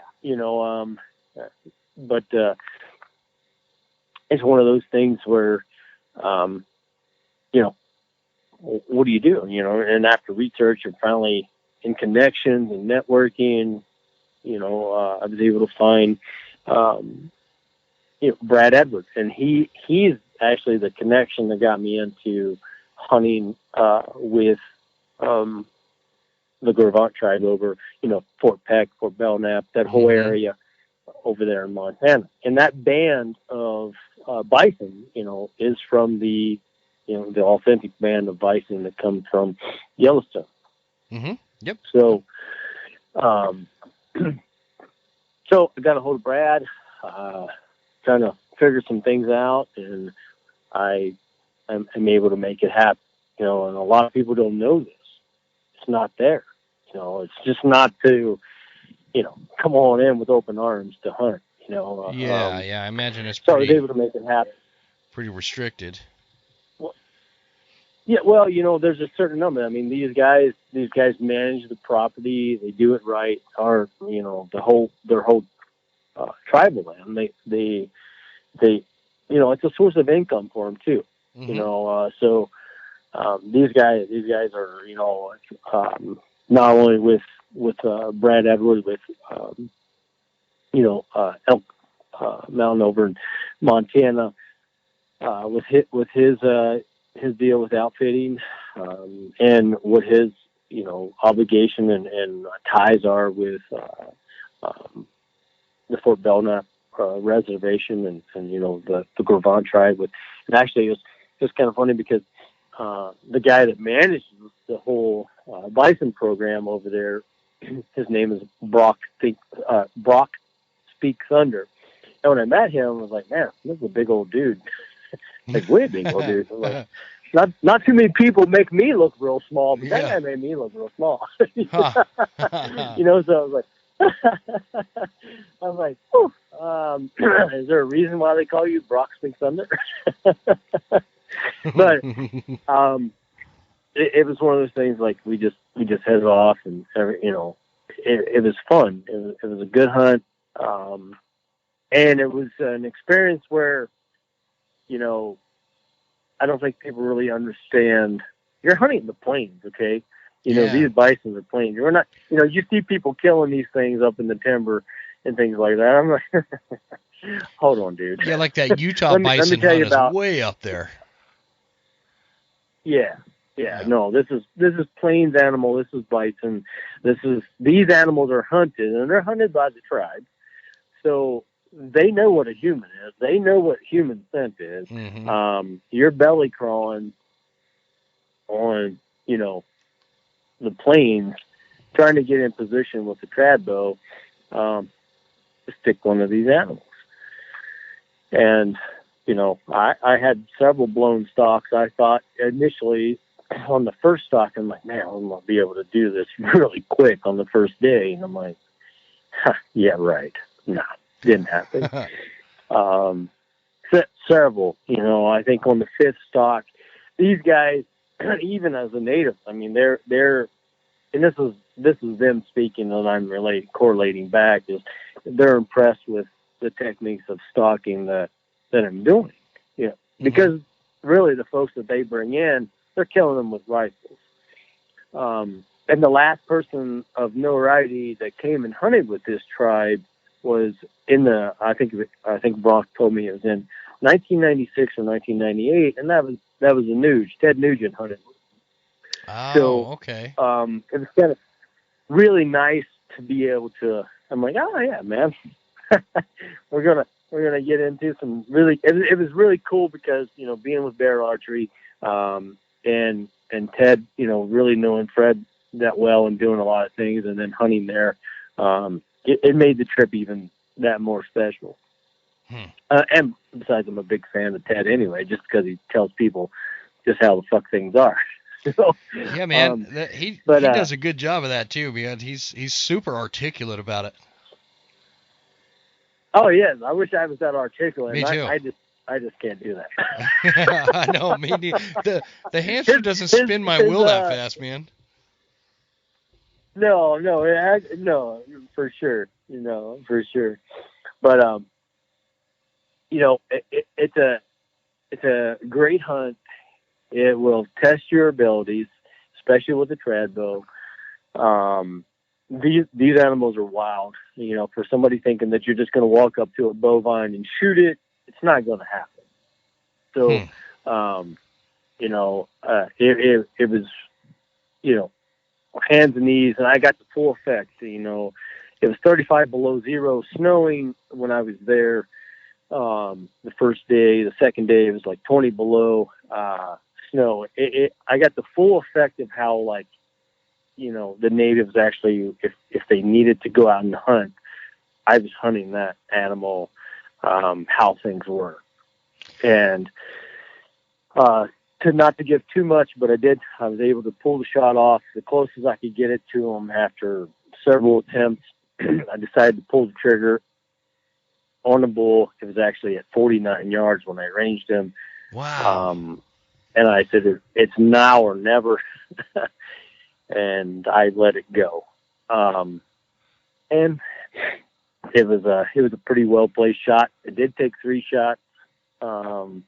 B: but it's one of those things where, what do you do? And after research and finally in connections and networking, I was able to find, Brad Edwards, and he's actually the connection that got me into hunting with the Gravant tribe over, Fort Peck, Fort Belknap, that whole area over there in Montana. And that band of bison, is from the authentic band of bison that comes from Yellowstone.
A: Mm-hmm. Yep.
B: So, so I got a hold of Brad, trying to figure some things out, and I'm able to make it happen. And a lot of people don't know this. It's not there. It's just not to, come on in with open arms to hunt.
A: I imagine it's
B: so I was able to make it happen.
A: Pretty restricted.
B: Well, yeah, well, there's a certain number. I mean, these guys manage the property. They do it right. Their whole tribal land. They it's a source of income for them too.
A: Mm-hmm.
B: So these guys are, not only with Brad Edwards, with Elk Mountain over in Montana, with his deal with outfitting, and what his obligation and ties are with the Fort Belknap reservation and the Gravant tribe. And actually it was kind of funny because the guy that manages the whole bison program over there, his name is Brock Speak Thunder. And when I met him, I was like, man, this is a big old dude. Like, way big old dude. I'm like, not too many people make me look real small, but that guy made me look real small. So I was like, whew, is there a reason why they call you Brock Speak Thunder? But it was one of those things, like we just headed off, and it was fun. It was a good hunt, and it was an experience where I don't think people really understand. You're hunting the plains, okay? These bison are plains. You're not, you see people killing these things up in the timber and things like that. I'm like, hold on, dude.
A: Yeah, like that Utah bison hunt is way up there.
B: Yeah. No, this is plains animal. This is bison. These animals are hunted, and they're hunted by the tribe. So they know what a human is. They know what human scent is.
A: Mm-hmm.
B: You're belly crawling on, the plains, trying to get in position with the trad bow, to stick one of these animals. And, I had several blown stalks. I thought initially on the first stalk, I'm like, man, I'm going to be able to do this really quick on the first day. And I'm like, yeah, right. No, didn't happen. Several, I think on the fifth stalk, these guys, even as a native, I mean, they're, and this is them speaking, and I'm correlating back, is they're impressed with the techniques of stalking that I'm doing, because really the folks that they bring in, they're killing them with rifles. And the last person of notoriety that came and hunted with this tribe was in I think Brock told me it was in 1996 or 1998, and that was a Nuge. Ted Nugent hunted.
A: Oh,
B: so,
A: okay.
B: It was kind of really nice to be able to. I'm like, oh yeah, man, we're gonna get into some really. It was really cool because being with bear archery, and Ted, really knowing Fred that well and doing a lot of things, and then hunting there, it made the trip even that more special. And besides, I'm a big fan of Ted anyway, just because he tells people just how the fuck things are. So,
A: yeah, man, he does a good job of that too, man. He's super articulate about it.
B: Oh yes, I wish I was that articulate.
A: Me too.
B: I just can't do that.
A: I know, me neither. The hamster doesn't spin my wheel that fast, man.
B: No, for sure. For sure. But it's a great hunt. It will test your abilities, especially with the trad bow. These animals are wild. For somebody thinking that you're just going to walk up to a bovine and shoot it, it's not going to happen. So, it was, hands and knees, and I got the full effect. It was 35 below zero, snowing when I was there. The first day, the second day, it was like 20 below snow. I got the full effect of how, the natives actually, if they needed to go out and hunt, I was hunting that animal, how things were. And not to give too much, but I was able to pull the shot off the closest I could get it to him after several attempts. I decided to pull the trigger on the bull. It was actually at 49 yards when I ranged him.
A: Wow.
B: And I said, it's now or never. And I let it go. And it was a pretty well placed shot. It did take 3 shots on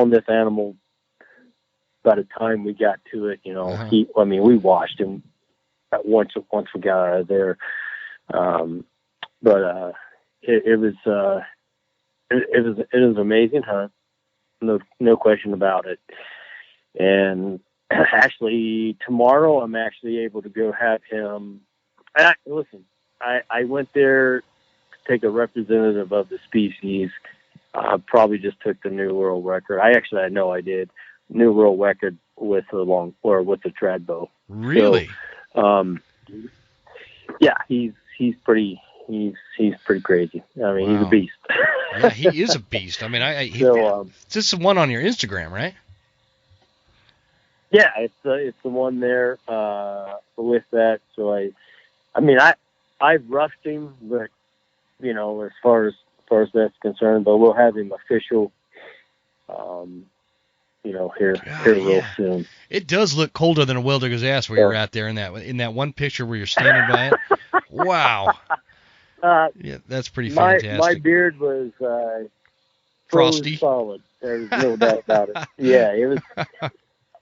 B: this animal. By the time we got to it, we washed him once we got out of there. But it was an amazing hunt. No question about it. And actually tomorrow I'm actually able to go have him. I went there to take a representative of the species. Probably just took the new world record. I know I did. New world record with the trad bow.
A: Really?
B: So, yeah, he's pretty crazy. I mean, He's a beast.
A: Yeah, he is a beast. I mean, this is one on your Instagram, right?
B: Yeah, it's the one there with that. So I've roughed him, but as far as that's concerned, but we'll have him official. Here real soon.
A: It does look colder than a Wilder's ass where you're out there in that one picture where you're standing by it. Wow. Yeah, that's pretty fantastic.
B: My beard was
A: frosty,
B: solid. There's no doubt about it. Yeah,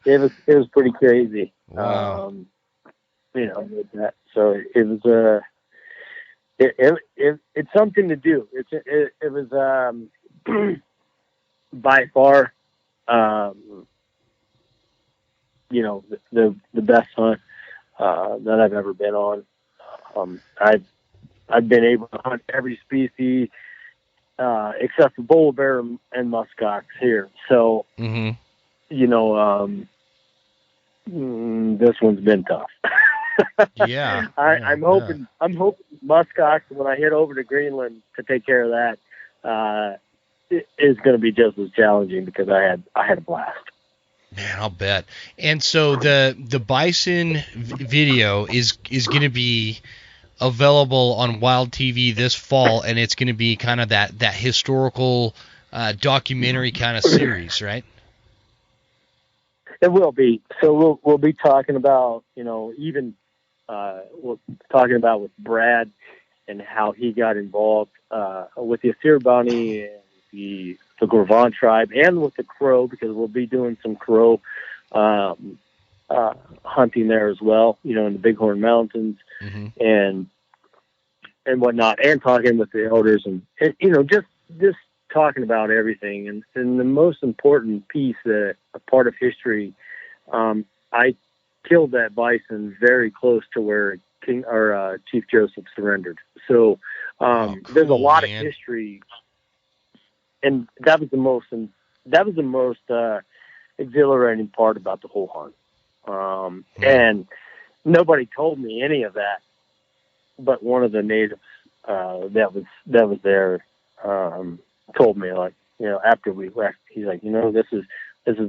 B: it was pretty crazy.
A: Wow.
B: With that. So it was it's something to do. It was by far the best hunt that I've ever been on. I've been able to hunt every species except for bull bear and muskox here. So this one's been tough.
A: Yeah.
B: I'm hoping muskox, when I head over to Greenland to take care of that, is going to be just as challenging because I had a blast.
A: Man, I'll bet. And so the bison video is going to be available on Wild TV this fall, and it's going to be kind of that historical documentary kind of series, right?
B: It will be. So we'll be talking about even we're talking about with Brad and how he got involved with the Asir Bounty and the Gorvan tribe, and with the Crow, because we'll be doing some Crow hunting there as well, in the Bighorn Mountains and whatnot, and talking with the elders and just talking about everything. And the most important piece, a part of history, I killed that bison very close to where Chief Joseph surrendered. So there's a lot of history. And that was the most exhilarating part about the whole hunt. And nobody told me any of that, but one of the natives that was there told me, after we left, he's like, this is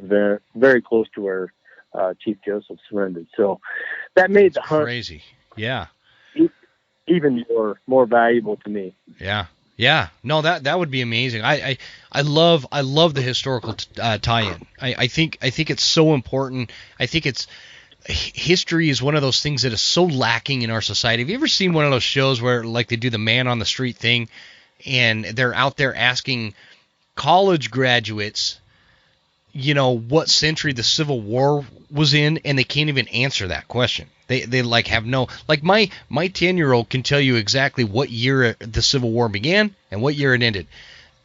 B: very, very close to where Chief Joseph surrendered. So that made the hunt
A: crazy. Yeah.
B: Even more valuable to me.
A: Yeah. Yeah, no, that would be amazing. I love the historical tie-in. I think it's so important. I think history is one of those things that is so lacking in our society. Have you ever seen one of those shows where like they do the man on the street thing, and they're out there asking college graduates, what century the Civil War was in, and they can't even answer that question. They like have no, like my 10-year-old can tell you exactly what year the Civil War began and what year it ended.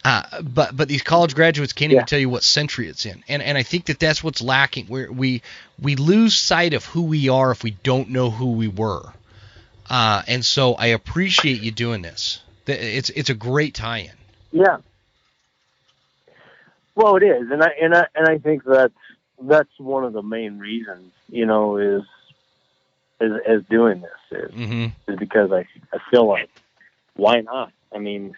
A: But these college graduates can't even tell you what century it's in. And I think that's what's lacking. We lose sight of who we are if we don't know who we were. And so I appreciate you doing this. It's a great tie-in.
B: Yeah. Well, it is, and I think that's one of the main reasons, is doing this is because I feel like, why not? I mean,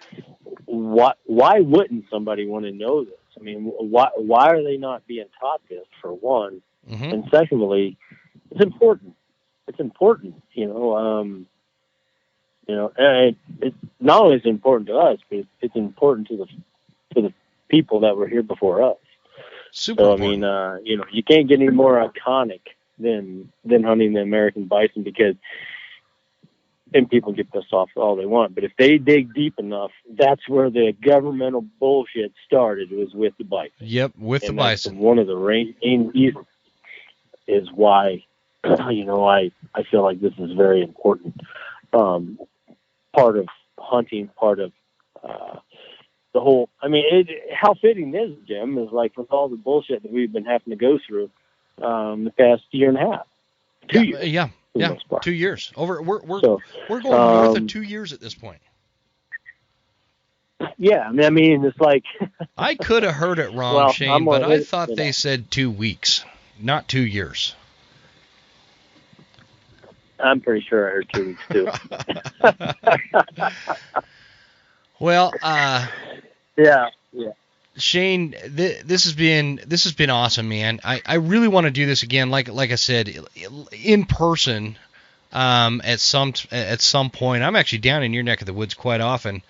B: why wouldn't somebody want to know this? I mean, why are they not being taught this, for one? And secondly, it's important. It's important, and it's not only is it important to us, but it's important to the people that were here before us.
A: Super important.
B: I mean, you can't get any more iconic than hunting the American bison, because, and people get pissed off all they want, but if they dig deep enough, that's where the governmental bullshit started, was with the bison.
A: Yep, with the bison.
B: One of the main reasons is why, I feel like this is very important. Part of hunting, part of the whole. I mean, how fitting this, Jim, is like with all the bullshit that we've been having to go through the past year and a half, 2 years.
A: Yeah, 2 years. We're going north of 2 years at this point.
B: Yeah, I mean, it's like
A: I could have heard it wrong, Shane, but I thought they said 2 weeks, not 2 years.
B: I'm pretty sure I heard 2 weeks too.
A: Well,
B: yeah.
A: Shane, this has been awesome, man. I really want to do this again, like I said, in person, at some point. I'm actually down in your neck of the woods quite often.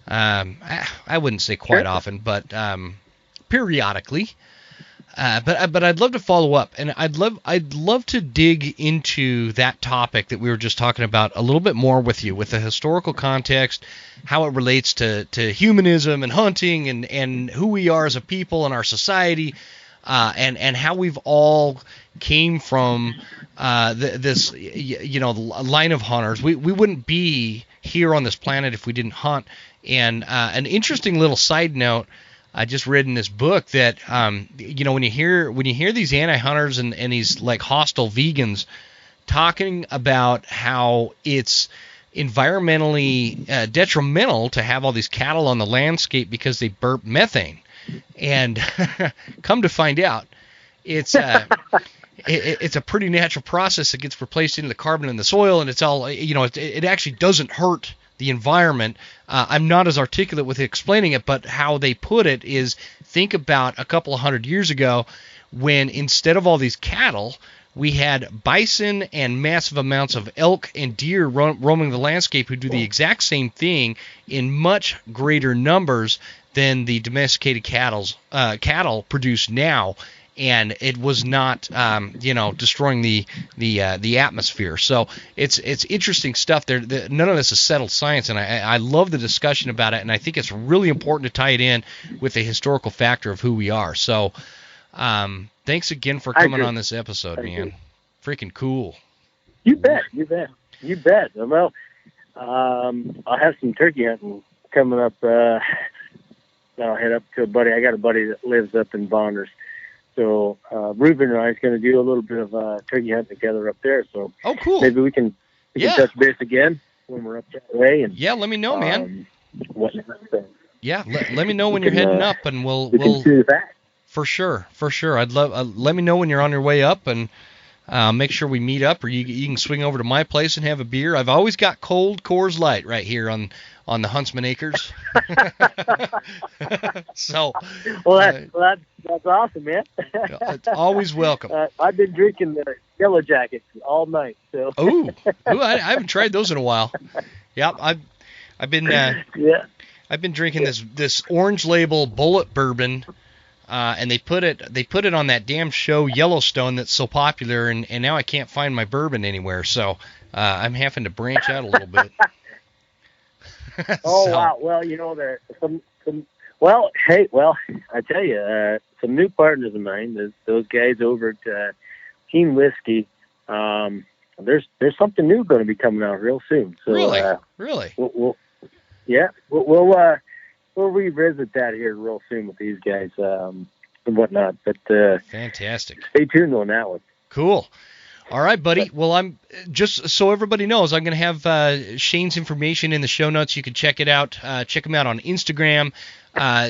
A: I wouldn't say quite often, but periodically. But I'd love to follow up, and I'd love to dig into that topic that we were just talking about a little bit more with you, with the historical context, how it relates to humanism and hunting, and who we are as a people and our society, and how we've all came from this line of hunters. We wouldn't be here on this planet if we didn't hunt. And an interesting little side note, I just read in this book that when you hear these anti-hunters and these like hostile vegans talking about how it's environmentally detrimental to have all these cattle on the landscape because they burp methane, and come to find out, it's a pretty natural process that gets replaced into the carbon in the soil, and it's all it actually doesn't hurt the environment. I'm not as articulate with explaining it, but how they put it is, think about a couple of 100 years ago, when instead of all these cattle, we had bison and massive amounts of elk and deer roaming the landscape, who do the exact same thing in much greater numbers than the domesticated cattle produce now. And it was not, destroying the atmosphere. So it's interesting stuff. None of this is settled science, and I love the discussion about it. And I think it's really important to tie it in with the historical factor of who we are. So, thanks again for coming on this episode, man. Freaking cool.
B: You bet. Well, I'll have some turkey hunting coming up. I'll head up to a buddy. I got a buddy that lives up in Bonders. So Ruben and I is going to do a little bit of turkey hunting together up there. So
A: cool.
B: Maybe we can touch base again when we're up that way. And
A: let me know, man.
B: Whatnot.
A: Yeah, let me know when you're heading up, and we'll for sure. I'd love. Let me know when you're on your way up, and make sure we meet up, or you can swing over to my place and have a beer. I've always got cold Coors Light right here on the Huntsman Acres. So,
B: that's awesome, man.
A: It's always welcome.
B: I've been drinking the Yellow Jackets all night. So.
A: Ooh, I haven't tried those in a while. Yeah, I've been I've been drinking this Orange Label Bullet Bourbon, and they put it on that damn show Yellowstone that's so popular, and now I can't find my bourbon anywhere, so I'm having to branch out a little bit.
B: Oh, wow. Well, you know, there's some well, hey, well, I tell you, some new partners of mine, those guys over at Team Whiskey, there's something new going to be coming out real soon. So,
A: really?
B: We'll revisit that here real soon with these guys and whatnot. But
A: fantastic.
B: Stay tuned on that one.
A: Cool. All right, buddy. Well, I'm just so everybody knows, I'm going to have Shane's information in the show notes. You can check it out. Check him out on Instagram.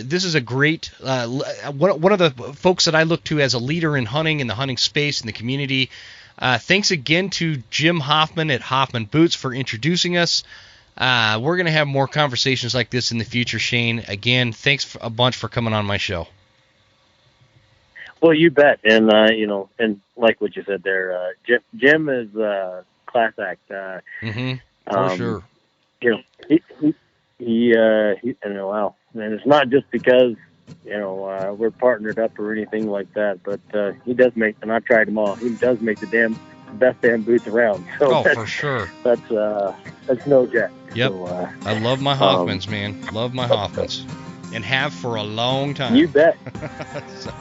A: This is a great one of the folks that I look to as a leader in hunting, in the hunting space, in the community. Thanks again to Jim Hoffman at Hoffman Boots for introducing us. We're going to have more conversations like this in the future, Shane. Again, thanks a bunch for coming on my show.
B: Well, you bet. And, you know, and like what you said there, Jim is class act.
A: For sure.
B: You know, he wow. And it's not just because, you know, we're partnered up or anything like that, but he does make, and I've tried them all, he does make the best damn boots around. So
A: for sure.
B: That's no joke.
A: Yep.
B: So,
A: I love my Hoffmans, man. Love my Hoffmans. And have for a long time.
B: You bet.
A: So.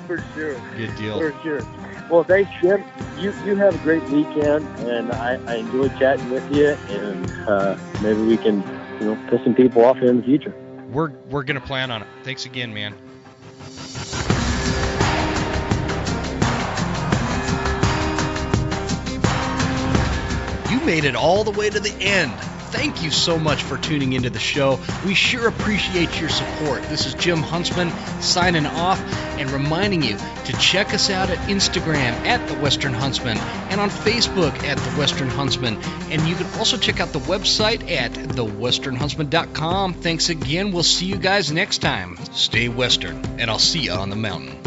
B: For sure.
A: Good deal.
B: For sure. Well, thanks, Jim. You have a great weekend, and I enjoyed chatting with you, and maybe we can, you know, piss some people off in the future.
A: We're going to plan on it. Thanks again, man. You made it all the way to the end. Thank you so much for tuning into the show. We sure appreciate your support. This is Jim Huntsman signing off and reminding you to check us out at Instagram at The Western Huntsman and on Facebook at The Western Huntsman. And you can also check out the website at thewesternhuntsman.com. Thanks again. We'll see you guys next time. Stay Western, and I'll see you on the mountain.